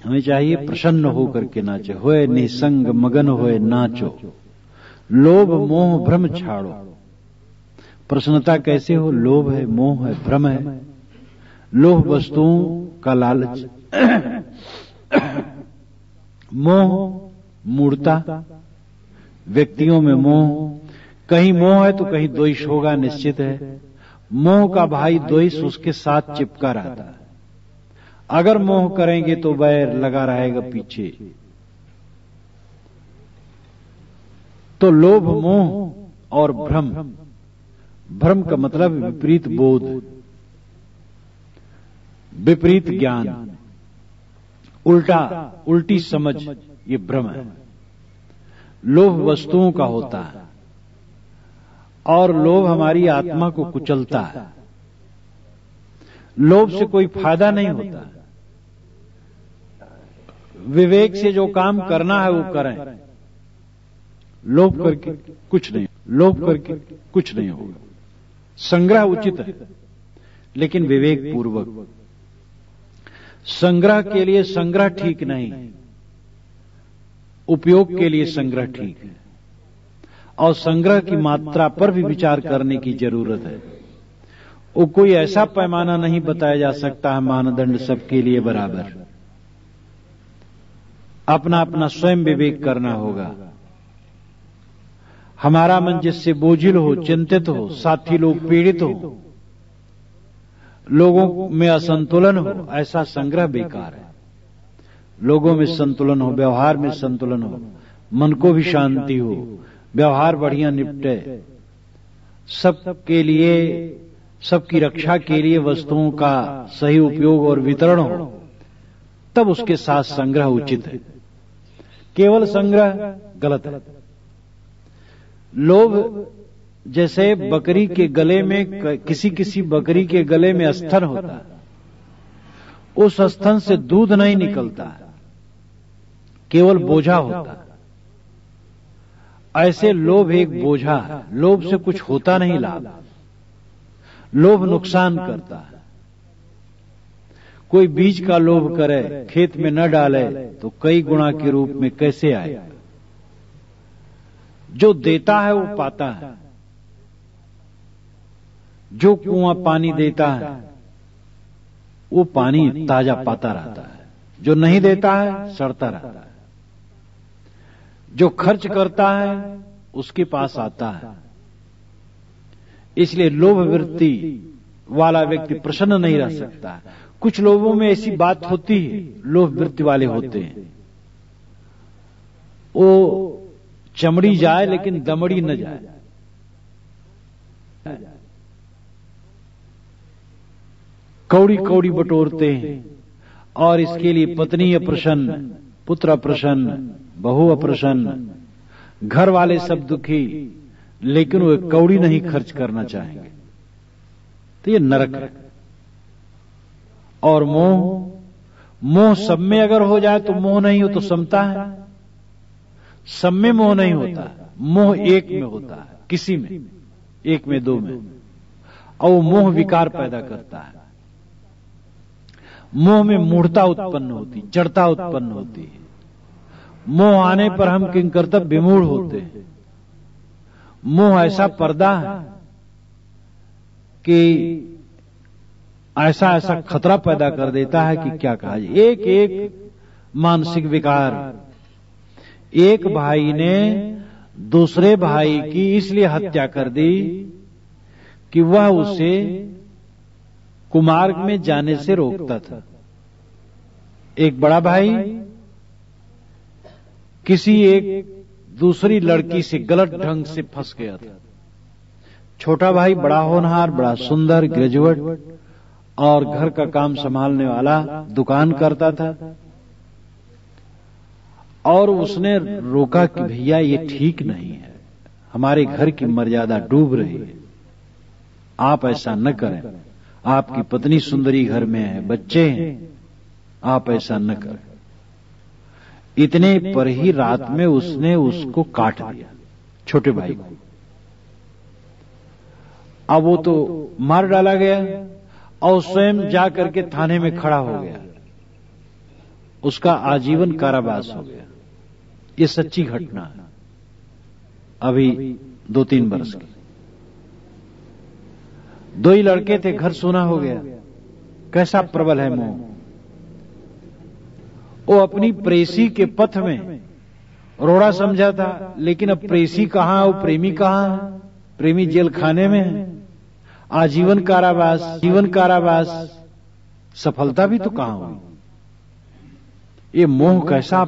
हमें चाहिए प्रसन्न होकर के नाचे। होए निसंग मगन होए नाचो, लोभ मोह भ्रम छाड़ो। प्रसन्नता कैसे हो? लोभ है, मोह है, भ्रम है। लोभ वस्तुओं का लालच, मोह मूढ़ता, व्यक्तियों में मोह। कहीं मोह है तो कहीं द्वेष होगा, निश्चित है। मोह का भाई द्वेष उसके साथ चिपका रहता है। अगर मोह करेंगे तो बैर लगा रहेगा पीछे। तो लोभ, मोह और भ्रम। भ्रम का मतलब विपरीत बोध, विपरीत ज्ञान, उल्टी समझ, ये भ्रम है। लोभ वस्तुओं का होता है और लोभ हमारी आत्मा को कुचलता है। लोभ से कोई फायदा नहीं होता। विवेक से जो काम करना है वो करें। लोभ करके कुछ नहीं, लोभ करके कुछ नहीं होगा। संग्रह उचित है, लेकिन विवेक पूर्वक। संग्रह के लिए संग्रह ठीक नहीं, उपयोग के लिए संग्रह ठीक है। और संग्रह की मात्रा पर भी विचार करने की जरूरत है। वो कोई ऐसा पैमाना नहीं बताया जा सकता है मानदंड सबके लिए बराबर। अपना अपना स्वयं विवेक करना होगा। हमारा मन जिससे बोझिल हो, चिंतित हो, साथी लोग पीड़ित हो, लोगों में असंतुलन हो, ऐसा संग्रह बेकार है। लोगों में संतुलन हो, व्यवहार में संतुलन हो, मन को भी शांति हो, व्यवहार बढ़िया निपटे, सबके लिए, सबकी रक्षा के लिए वस्तुओं का सही उपयोग और वितरण हो, तब उसके साथ संग्रह उचित है। केवल संग्रह गलत है। लोभ जैसे बकरी के गले में, किसी बकरी के गले में स्तन होता है, उस स्तन से दूध नहीं निकलता, केवल बोझा होता है। ऐसे लोभ एक बोझा है। लोभ से कुछ होता नहीं लाभ, लोभ नुकसान करता है। कोई बीज का लोभ करे, खेत में न डाले तो कई गुणा के रूप में कैसे आए? जो देता है वो पाता है। जो कुआं पानी देता है वो पानी ताजा पाता रहता है। जो नहीं देता है सड़ता रहता है। जो खर्च करता है उसके पास आता है। इसलिए लोभ वृत्ति वाला व्यक्ति प्रसन्न नहीं रह सकता। कुछ लोगों में ऐसी बात होती है, लोभ वृत्ति वाले होते हैं, वो चमड़ी जाए लेकिन दमड़ी न जाए। कौड़ी कौड़ी बटोरते हैं और इसके लिए पत्नी अप्रसन्न, पुत्र अप्रसन्न, बहू अप्रसन्न, घर वाले सब दुखी, लेकिन वो कौड़ी नहीं खर्च करना चाहेंगे। तो ये नरक है। और मोह, मोह सब में अगर हो जाए तो मोह नहीं हो तो समता है। सब में मोह नहीं होता है, मोह एक में होता है, किसी में, एक में, दो में, और वो मोह विकार पैदा करता है। मोह में मूढ़ता उत्पन्न होती, जड़ता उत्पन्न होती है। मोह आने पर हम किंकर्तव्य विमूढ़ होते हैं। मोह ऐसा पर्दा है कि ऐसा ऐसा खतरा पैदा कर देता है कि क्या कहा जाए। एक एक मानसिक विकार। एक भाई ने दूसरे भाई की इसलिए हत्या कर दी कि वह उसे कुमार्ग में जाने से रोकता था। एक बड़ा भाई किसी एक दूसरी लड़की से गलत ढंग से फंस गया था। छोटा भाई बड़ा होनहार, बड़ा सुंदर, ग्रेजुएट और घर का काम संभालने वाला, दुकान करता था, और उसने रोका कि भैया ये ठीक नहीं है, हमारे घर की मर्यादा डूब रही है, आप ऐसा न करें, आपकी पत्नी सुंदरी घर में है, बच्चे हैं, आप ऐसा न करें। इतने पर ही रात में उसने उसको काट दिया, छोटे भाई को। अब वो तो मार डाला गया और स्वयं जा करके थाने में खड़ा हो गया। उसका आजीवन कारावास हो गया। ये सच्ची घटना है, अभी 2-3 वर्ष की। 2 ही लड़के थे, घर सूना हो गया। कैसा प्रबल है मोह। वो अपनी प्रेसी के पथ में रोड़ा समझा था, लेकिन अब प्रेसी कहां, वो प्रेमी कहां है? प्रेमी जेल खाने में है। आजीवन कारावास, जीवन कारावास, सफलता भी तो कहां हुई। ये मोह कैसा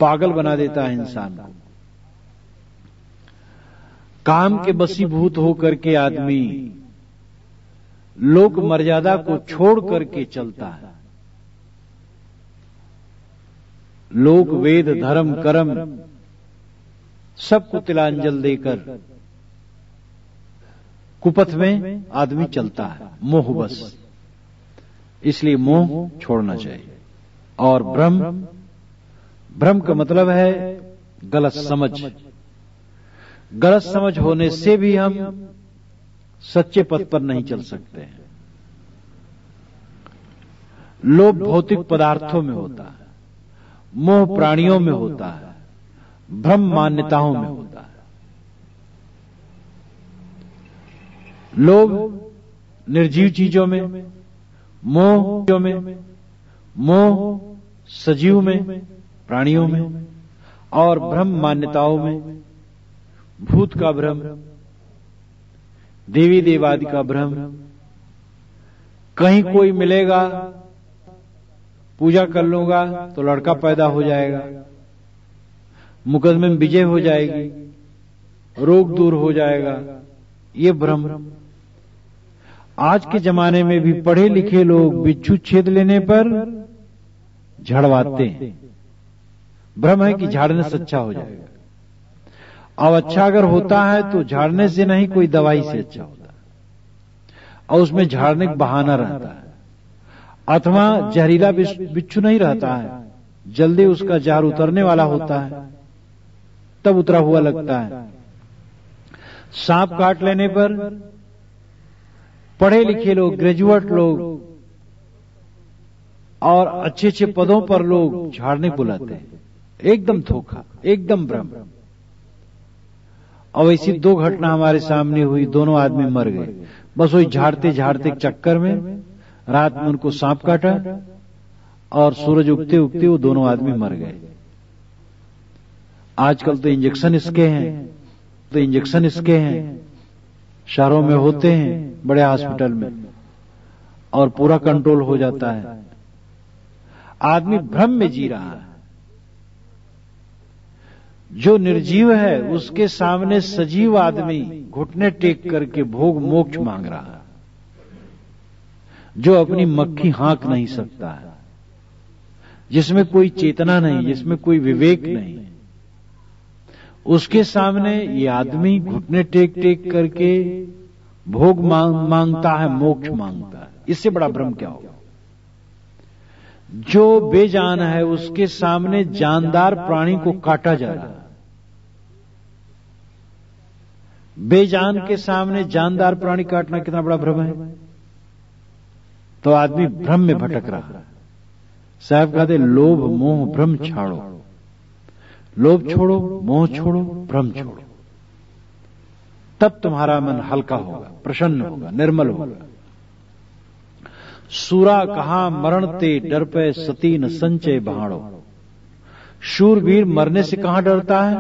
पागल बना देता है इंसान को। काम के बसीभूत होकर के आदमी लोक मर्यादा को छोड़ करके चलता है। लोक वेद धर्म कर्म सबको तिलांजल देकर कुपथ में आदमी चलता है, मोह बस। इसलिए मोह छोड़ना चाहिए। और भ्रम का मतलब है गलत समझ। गलत समझ होने से भी हम सच्चे पथ पर नहीं चल सकते हैं। लोभ भौतिक पदार्थों में होता है, मोह प्राणियों में होता है, भ्रम मान्यताओं में होता है। लोभ निर्जीव चीजों में, मोह सजीव में, प्राणियों में, और भ्रम मान्यताओं में। भूत का भ्रम, देवी देवादि का भ्रम। कहीं कोई मिलेगा, पूजा कर लूंगा तो लड़का पैदा हो जाएगा, मुकदमे में विजय हो जाएगी, रोग दूर हो जाएगा। ये भ्रम। आज के जमाने में भी पढ़े लिखे लोग बिच्छू छेद लेने पर झड़वाते हैं। भ्रम है कि झाड़ने से अच्छा हो जाएगा। अब अच्छा अगर होता है तो झाड़ने से नहीं, कोई दवाई से अच्छा होता है, और उसमें झाड़ने का बहाना रहता है। अथवा जहरीला बिच्छू नहीं रहता है, जल्दी उसका जहर उतरने वाला होता है, तब उतरा हुआ लगता है। सांप काट लेने पर पढ़े लिखे लोग, ग्रेजुएट लोग और अच्छे अच्छे पदों पर लोग झाड़ने बुलाते हैं। एकदम धोखा, एकदम भ्रम। और ऐसी 2 घटना हमारे सामने हुई, दोनों आदमी मर गए। बस वही झाड़ते झाड़ते चक्कर में रात में उनको सांप काटा और सूरज उगते उगते वो दोनों आदमी मर गए। आजकल तो इंजेक्शन इसके हैं, शहरों में होते हैं, बड़े हॉस्पिटल में, और पूरा कंट्रोल हो जाता है। आदमी भ्रम में जी रहा है। जो निर्जीव है उसके सामने सजीव आदमी घुटने टेक करके भोग मोक्ष मांग रहा है। जो अपनी मक्खी हाँक नहीं सकता है, जिसमें कोई चेतना नहीं, जिसमें कोई विवेक नहीं, उसके सामने ये आदमी घुटने टेक टेक करके भोग मांगता है, मोक्ष मांगता है। इससे बड़ा भ्रम क्या होगा। जो बेजान है उसके सामने जानदार प्राणी को काटा जा रहा है। बेजान के सामने जानदार प्राणी काटना कितना बड़ा भ्रम है। तो आदमी भ्रम में भटक रहा है। साहब कहते लोभ मोह भ्रम छाड़ो, लोभ छोड़ो, मोह छोड़ो, भ्रम छोड़ो, तब तुम्हारा मन हल्का होगा, प्रसन्न होगा, निर्मल होगा। सूरा कहा मरण ते डर पे सती न संचय भाड़ो। शूरवीर मरने से कहां डरता है,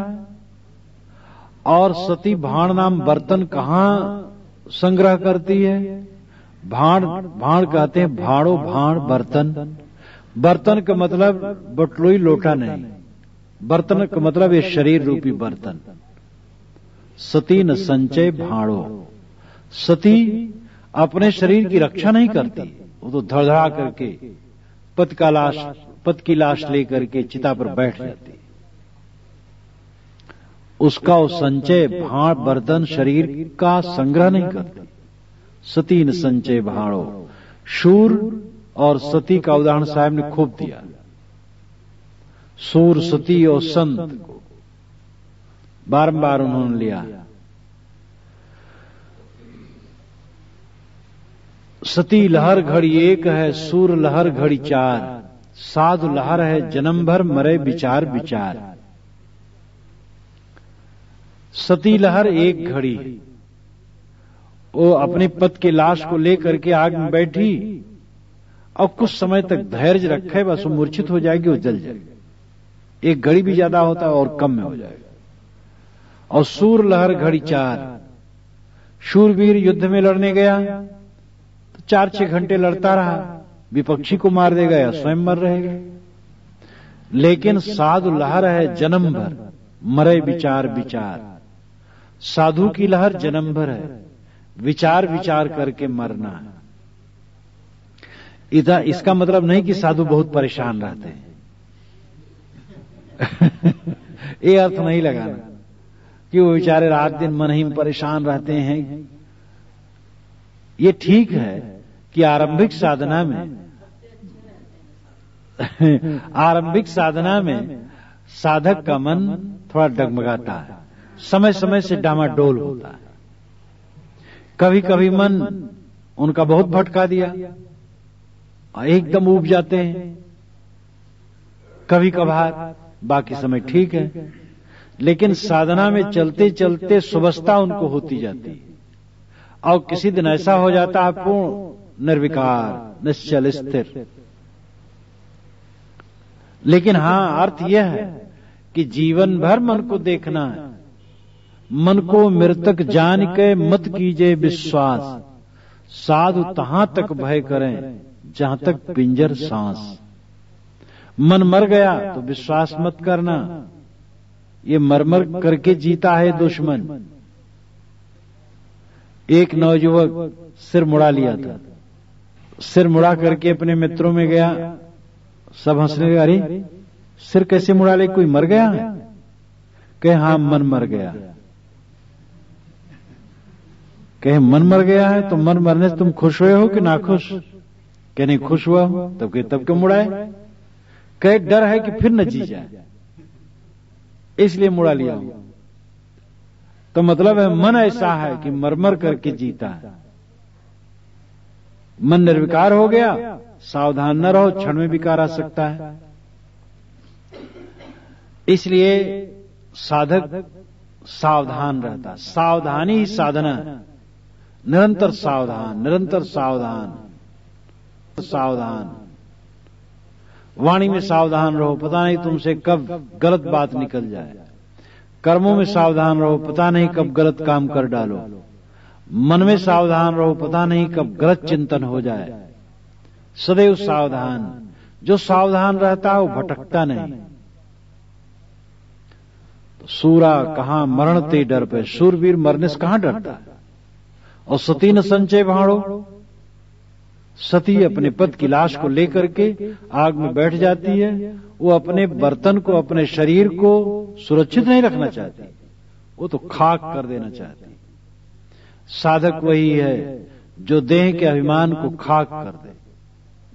और सती भाण नाम बर्तन कहां संग्रह करती है। भाण भाण कहते हैं भाड़ो, भाण बर्तन। बर्तन का मतलब बटलोई लोटा नहीं, बर्तन का मतलब ये शरीर रूपी बर्तन। सती न संचय भाड़ो। सती अपने शरीर की रक्षा नहीं करती, वो तो धड़धड़ा करके पति की लाश लेकर के चिता पर बैठ जाती। उसका वो संचय भाड़ बर्तन शरीर का संग्रह नहीं करती। सती न संचय भाड़ो। शूर और सती का उदाहरण साहब ने खूब दिया। सूर, सती और संत को बारंबार उन्होंने लिया। सती लहर घड़ी एक है, सूर लहर घड़ी चार। साधु लहर है जन्म भर, मरे विचार विचार। सती लहर एक घड़ी, वो अपने पति की लाश को लेकर के आग में बैठी और कुछ समय तक धैर्य रखे, बस वो मूर्छित हो जाएगी, वो जल जाएगी। एक घड़ी भी ज्यादा होता है और कम में हो जाएगा। और सूर लहर घड़ी चार। शूरवीर युद्ध में लड़ने गया तो 4-6 घंटे लड़ता रहा, विपक्षी को मार देगा या स्वयं मर रहेगा। लेकिन साधु लहर है जन्म भर, मरे विचार विचार। साधु की लहर जन्म भर है, विचार विचार करके मरना है। इसका मतलब नहीं कि साधु बहुत परेशान रहते हैं ये अर्थ नहीं लगाना कि वो बेचारे रात दिन मन ही में परेशान रहते हैं। ये ठीक है कि आरंभिक साधना में साधक का मन थोड़ा डगमगाता है, समय समय से डामाडोल होता है। कभी कभी मन उनका बहुत भटका दिया, एकदम ऊब जाते हैं। कभी कभार, बाकी समय ठीक है। लेकिन साधना में चलते चलते सुवस्था उनको होती जाती है, और किसी दिन ऐसा हो जाता है पूर्ण निर्विकार, निश्चल, स्थिर। लेकिन हां, अर्थ यह है कि जीवन भर मन को देखना है। मन को मृतक जान के मत कीजिए विश्वास। साधु तहां तक भय करें जहां तक पिंजर सांस। मन मर गया तो विश्वास मत करना, ये मरमर करके जीता है दुश्मन। एक नौजुवक सिर मुड़ा लिया था, सिर मुड़ा करके अपने मित्रों में गया। सब हंसने लगे, अरे सिर कैसे मुड़ा ले, कोई मर गया है? कहे हां, मन मर गया। कहे मन मर गया है तो मन मरने से तुम खुश हुए हो कि नाखुश? कहे नहीं, खुश हुआ हूं। तब क्यों मुड़ाए? कहे डर है कि फिर न जी जाए, इसलिए मुड़ा लिया हूं। तो मतलब है मन ऐसा है कि मरमर करके जीता है। मन निर्विकार हो गया, सावधान न रहो, क्षण में विकार आ सकता है। इसलिए साधक सावधान रहता। सावधानी ही साधना है। निरंतर सावधान, निरंतर सावधान, सावधान। वाणी में सावधान रहो, पता नहीं तुमसे कब गलत बात निकल जाए। कर्मों में सावधान रहो, पता नहीं कब गलत काम कर डालो। मन में सावधान रहो, पता नहीं कब गलत चिंतन हो जाए। सदैव सावधान। जो सावधान रहता है वो भटकता नहीं। तो सूरा कहां मरण ते डर पे। शूरवीर मरने से कहां डरता है। और सती न संचय भाड़ो। सती अपने पति की लाश को लेकर के आग में बैठ जाती है। वो अपने बर्तन को, अपने शरीर को सुरक्षित नहीं रखना चाहती, वो तो खाक कर देना चाहती। साधक वही है जो देह के अभिमान को खाक कर दे,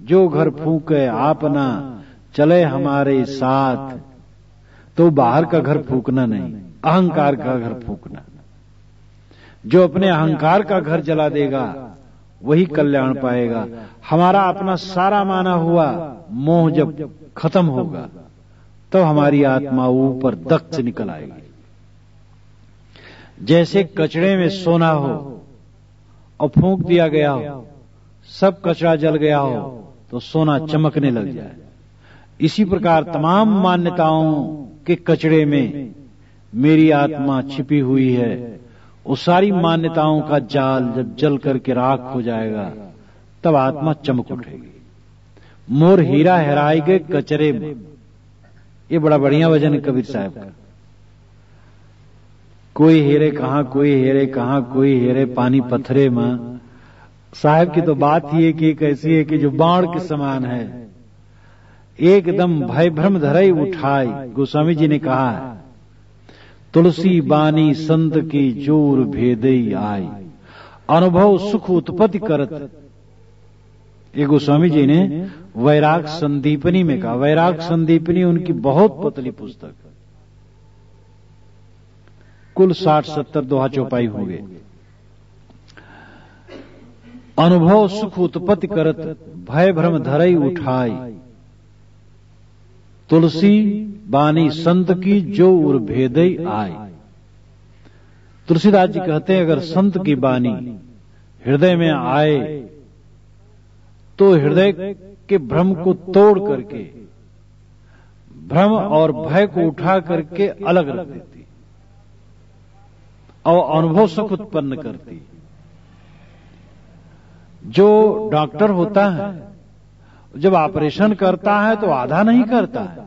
जो घर फूके आपना चले हमारे साथ। तो बाहर का घर फूकना नहीं, अहंकार का घर फूकना। जो अपने अहंकार का घर जला देगा वही कल्याण पाएगा। हमारा अपना सारा माना हुआ मोह जब खत्म होगा तो हमारी आत्मा ऊपर दक्त से निकल आएगी। जैसे कचड़े में सोना हो और फूंक दिया गया हो, सब कचरा जल गया हो तो सोना चमकने लग जाए। इसी प्रकार तमाम मान्यताओं के कचड़े में मेरी आत्मा छिपी हुई है। उस सारी मान्यताओं का जाल जब जल करके राख हो जाएगा तब आत्मा चमक उठेगी। मोर हीरा हेराए गए कचरे में, ये बड़ा बढ़िया वचन है कबीर साहब का। कोई हेरे कहां, कोई हेरे कहां, कोई हेरे पानी पत्थरे में। साहब की तो बात ही है कि एक ऐसी है कि जो बाढ़ के समान है, एकदम भय भ्रम धरई उठाई। गोस्वामी जी ने कहा है, तुलसी बानी संत की जोर भेदई आई, अनुभव सुख उत्पत्ति करत। ये गोस्वामी जी ने वैराग संदीपनी में कहा। वैराग संदीपनी उनकी बहुत पतली पुस्तक, कुल 60-70 दोहा चौपाई हो गए। अनुभव सुख उत्पत्ति करत, भय भ्रम धरई उठाई, तुलसी बानी संत की जो उर भेदई आई। तुलसीदास जी कहते हैं, अगर संत की बानी हृदय में आए तो हृदय के भ्रम को तोड़ करके, भ्रम और भय को उठा करके अलग रख देती और अनुभव सुख उत्पन्न करती। जो डॉक्टर होता है जब ऑपरेशन करता है तो आधा नहीं करता है,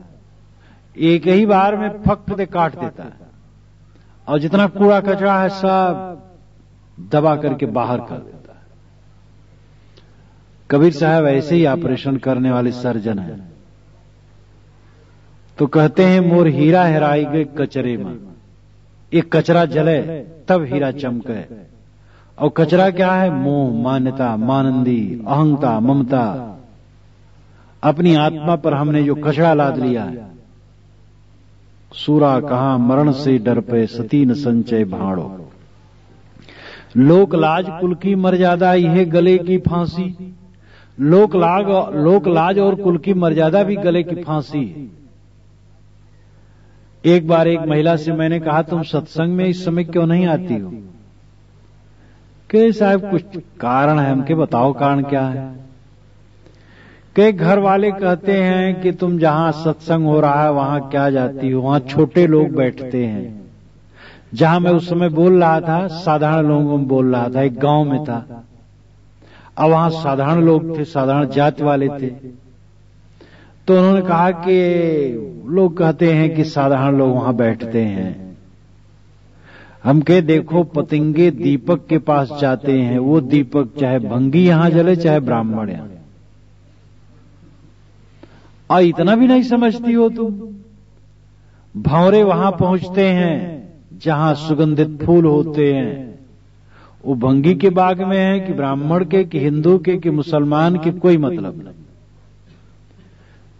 एक ही बार में फक दे काट देता है और जितना कूड़ा कचरा है सब दबा करके बाहर कर देता है। कबीर साहब ऐसे ही ऑपरेशन करने वाले सर्जन हैं। तो कहते हैं, मोर हीरा हेराई गए कचरे में। एक कचरा जले तब हीरा चमके। और कचरा क्या है? मोह, मान्यता, मानंदी, अहंता, ममता। अपनी आत्मा पर हमने जो कचरा लाद लिया है। सूरा कहां मरण से डर पे, सती न संचय भाड़ो। लोक लाज कुल की मर्यादा, यह गले की फांसी। लोक लाज और कुल की मर्यादा भी गले की फांसी है। एक बार एक महिला से मैंने कहा, तुम सत्संग में इस समय क्यों नहीं आती हो? कि साहब कुछ कारण है, हमके बताओ कारण क्या है? कि घर वाले कहते हैं कि तुम जहां सत्संग हो रहा है वहां क्या जाती हो, वहां छोटे लोग बैठते हैं। जहां मैं उस समय बोल रहा था साधारण लोगों में बोल रहा था, एक गांव में था। अब वहां साधारण लोग थे, साधारण जाति वाले थे। तो उन्होंने कहा कि लोग कहते हैं कि साधारण लोग वहां बैठते हैं। हम कहे, देखो पतंगे दीपक के पास जाते हैं, वो दीपक चाहे भंगी यहां जले चाहे ब्राह्मण यहां। और इतना भी नहीं समझती हो तुम? भंवरे वहां पहुंचते हैं जहां सुगंधित फूल होते हैं। वो भंगी के बाग में है कि ब्राह्मण के, कि हिंदू के, कि मुसलमान के, कोई मतलब नहीं।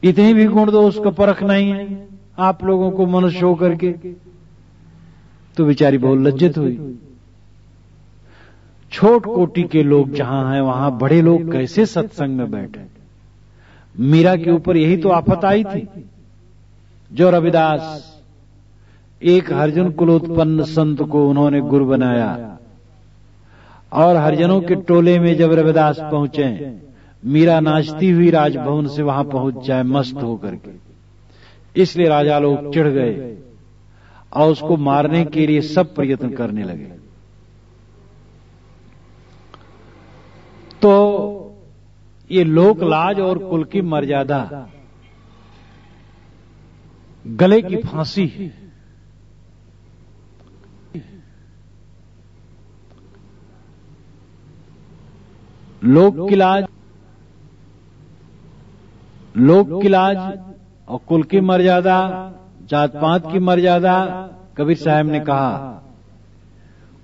इतनी भी गुण दोष का परख नहीं है आप लोगों को मनुष्य होकर के। तो बेचारी बहुत लज्जित हुई। छोट कोटि के लोग जहां हैं वहां बड़े लोग कैसे सत्संग में बैठे? मीरा के ऊपर यही तो आफत आई थी, जो रविदास एक हरिजन कुलोत्पन्न संत को उन्होंने गुरु बनाया। और हरिजनों के टोले में जब रविदास पहुंचे, मीरा नाचती हुई राजभवन से वहां पहुंच जाए मस्त होकर के। इसलिए राजा लोग चिढ़ गए और उसको मारने के लिए सब प्रयत्न करने लगे। तो ये लोक लाज और कुल की मर्यादा गले की फांसी है। लोक की लाज और कुल की मर्यादा, जात पात की मर्यादा। कबीर साहब ने कहा,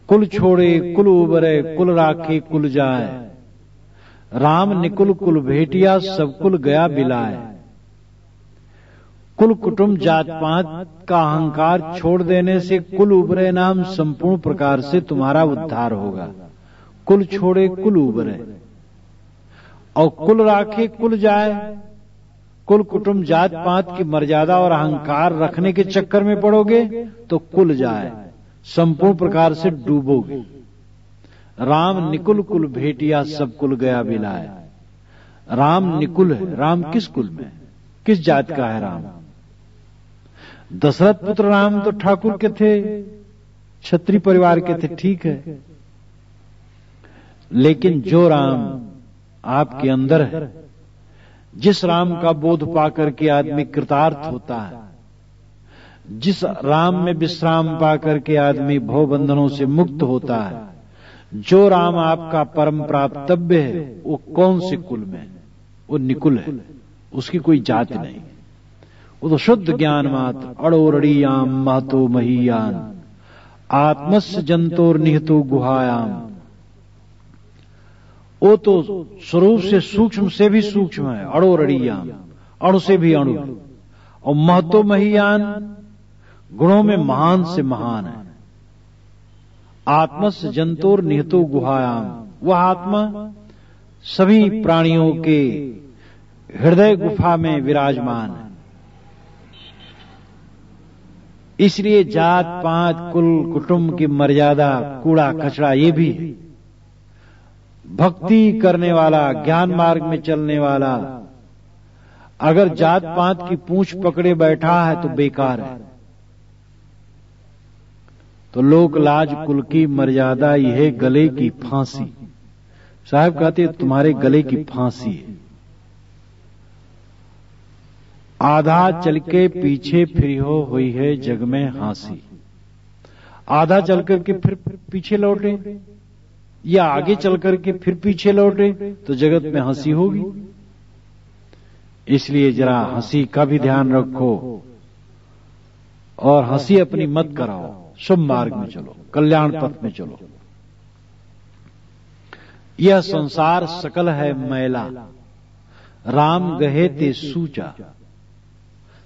कुल छोड़े कुल उबरे, कुल राखे कुल जाए। राम निकुल कुल भेटिया सब कुल गया बिलाए। कुल कुटुंब जात पात का अहंकार छोड़ देने से कुल उबरे नाम संपूर्ण प्रकार से तुम्हारा उद्धार होगा। कुल छोड़े कुल उबरे और कुल राखे कुल जाए। कुल कुटुंब जात पात की मर्यादा और अहंकार रखने के चक्कर में पड़ोगे तो कुल जाए, संपूर्ण प्रकार से डूबोगे। राम निकुल कुल भेटिया सब कुल गया बिलाए। राम निकुल है। राम किस कुल में, किस जात का है राम? दशरथ पुत्र राम तो ठाकुर के थे, क्षत्रिय परिवार के थे, ठीक है। लेकिन जो राम आपके अंदर है, जिस राम का बोध पाकर के आदमी कृतार्थ होता है, जिस राम में विश्राम पाकर के आदमी भव बंधनों से मुक्त होता है, जो राम आपका परम प्राप्तव्य है, वो कौन से कुल में है? वो निकुल है, उसकी कोई जाति नहीं। वो तो शुद्ध ज्ञान मात्र। अड़ोरड़ीयाम महतो महीयान आत्मस्य जंतोर निहितो गुहायाम। वो तो स्वरूप से भी सूक्ष्म है। अड़ोरड़ीयाम, अणु से भी अणु, और महतो महीयान गुणों में महान से महान है। आत्मस्य जंतोर निहितो गुहायाम, वह आत्मा सभी प्राणियों के हृदय गुफा में विराजमान है। इसलिए जात पात कुल कुटुंब की मर्यादा, कूड़ा कचरा ये भी है। भक्ति करने वाला, ज्ञान मार्ग में चलने वाला अगर जात पात की पूंछ पकड़े बैठा है तो बेकार है। तो लोक लाज कुल की मर्यादा यह गले की फांसी। साहब कहते तुम्हारे गले की फांसी है। आधा चल के पीछे फिर हो हुई है जग में हंसी। आधा चल करके फिर पीछे लौटे या आगे चल करके फिर पीछे लौटे तो जगत में हंसी होगी। इसलिए जरा हंसी का भी ध्यान रखो और हंसी अपनी मत कराओ। शुभ मार्ग में चलो, कल्याण पथ में चलो। यह संसार सकल है मैला, राम गहे ते सूचा।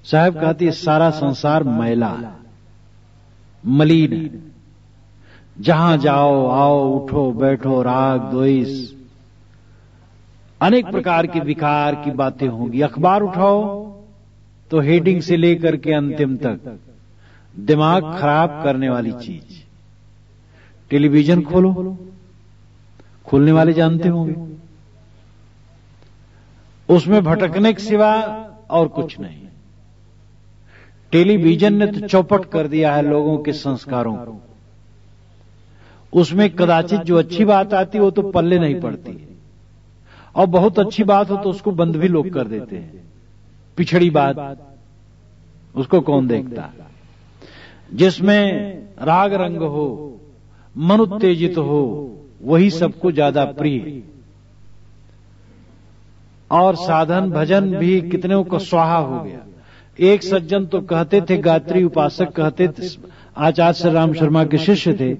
साहब कहती सारा संसार मैला है, मलिन है। जहां जाओ आओ उठो बैठो राग द्वेष अनेक प्रकार की विकार की बातें होंगी। अखबार उठाओ तो हेडिंग से लेकर के अंतिम तक दिमाग खराब करने वाली चीज। टेलीविजन खोलो, खोलने वाले जानते होंगे, उसमें भटकने के सिवा और कुछ नहीं। टेलीविजन ने तो चौपट कर दिया है लोगों के संस्कारों को। उसमें कदाचित जो अच्छी बात आती वो तो पल्ले नहीं पड़ती है, और बहुत अच्छी बात हो तो उसको बंद भी लोग कर देते हैं। पिछड़ी बात उसको कौन देखता? जिसमें राग रंग हो, मन उत्तेजित हो, वही सबको ज्यादा प्रिय है। और साधन भजन भी कितने को स्वाहा हो गया। एक सज्जन तो कहते थे, गायत्री उपासक कहते थे, आचार्य श्री राम शर्मा के शिष्य थे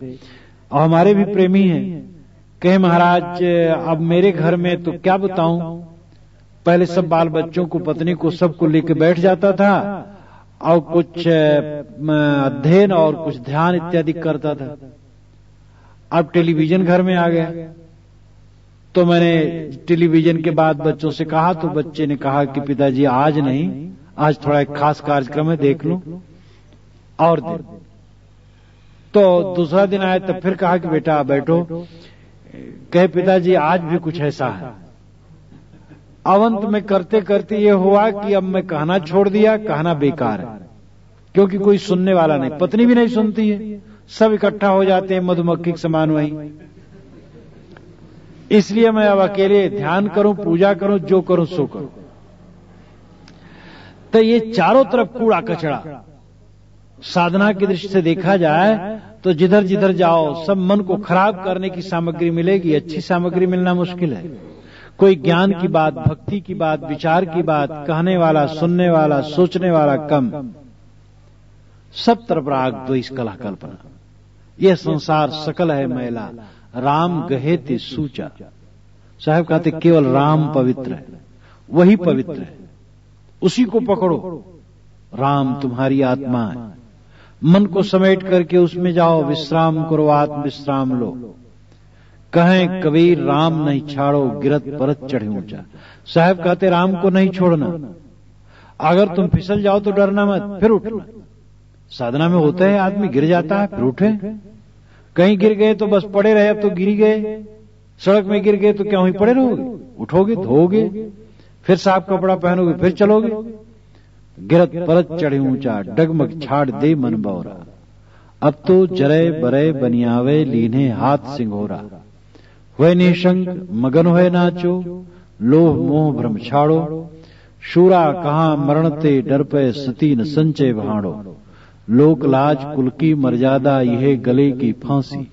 और हमारे भी प्रेमी हैं, कहे महाराज अब मेरे घर में तो क्या बताऊं, पहले सब बाल बच्चों को पत्नी को सबको लेके बैठ जाता था और कुछ अध्ययन और कुछ ध्यान इत्यादि करता था। अब टेलीविजन घर में आ गया तो मैंने टेलीविजन के बाद बच्चों से कहा तो बच्चे ने कहा कि पिताजी आज नहीं, आज थोड़ा एक खास कार्यक्रम है, देख लो और दिन। तो दूसरा दिन आया तब फिर कहा कि बेटा बैठो। कहे पिताजी आज भी कुछ ऐसा है। अवंत में करते करते ये हुआ कि अब मैं कहना छोड़ दिया, कहना बेकार है, क्योंकि कोई सुनने वाला नहीं, पत्नी भी नहीं सुनती है, सब इकट्ठा हो जाते हैं मधुमक्खी के समान वहीं। इसलिए मैं अब अकेले ध्यान करूं, पूजा करूं, जो करूं सो करूं। तो ये चारों तरफ कूड़ा कचरा साधना की दृष्टि से देखा जाए तो जिधर जिधर जाओ सब मन को खराब करने की सामग्री मिलेगी। अच्छी सामग्री मिलना मुश्किल है। कोई ज्ञान की बात, भक्ति की बात, विचार की बात कहने वाला, सुनने वाला, सोचने वाला कम। सब तरफ राग द्वेष कलह कल्पना। यह संसार सकल है मैला, राम गहे ते सूचा। साहब कहते केवल राम पवित्र है, वही पवित्र है, उसी को पकड़ो। राम तुम्हारी आत्मा है, मन को समेट करके उसमें जाओ, विश्राम करो, आत्म विश्राम लो। कहें कबीर राम नहीं छाड़ो, गिरत परत चढ़े ऊंचा। साहब कहते राम को नहीं छोड़ना, अगर तुम फिसल जाओ तो डरना मत, फिर उठना। साधना में होता है आदमी गिर जाता है फिर उठे, कहीं गिर गए तो बस पड़े रहे, अब तो गिर गए। सड़क में गिर गए तो क्या वहीं पड़े रहोगे? उठोगे, धोगे, फिर साफ कपड़ा पहनोगे, फिर चलोगे। गिरत परत चढ़े ऊंचा, डगमग छाड़ दे मन बौरा। अब तो जरे बरे बनियावे, लीने हाथ सिंघोरा। हुए निशंक मगन हुए नाचो, लोभ मोह भ्रम छाड़ो। शूरा कहां मरण ते डर पे, सती न संचय भाड़ो। लोक लाज कुल की मर्यादा, यह गले की फांसी।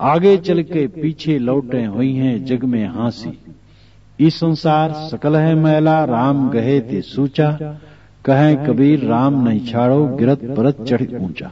आगे चल के पीछे लौटे, हुई हैं जग में हांसी। इस संसार सकल है मैला, राम गहे ते सूचा। कहें कबीर राम नहीं छाड़ो, गिरत परत चढ़ ऊंचा।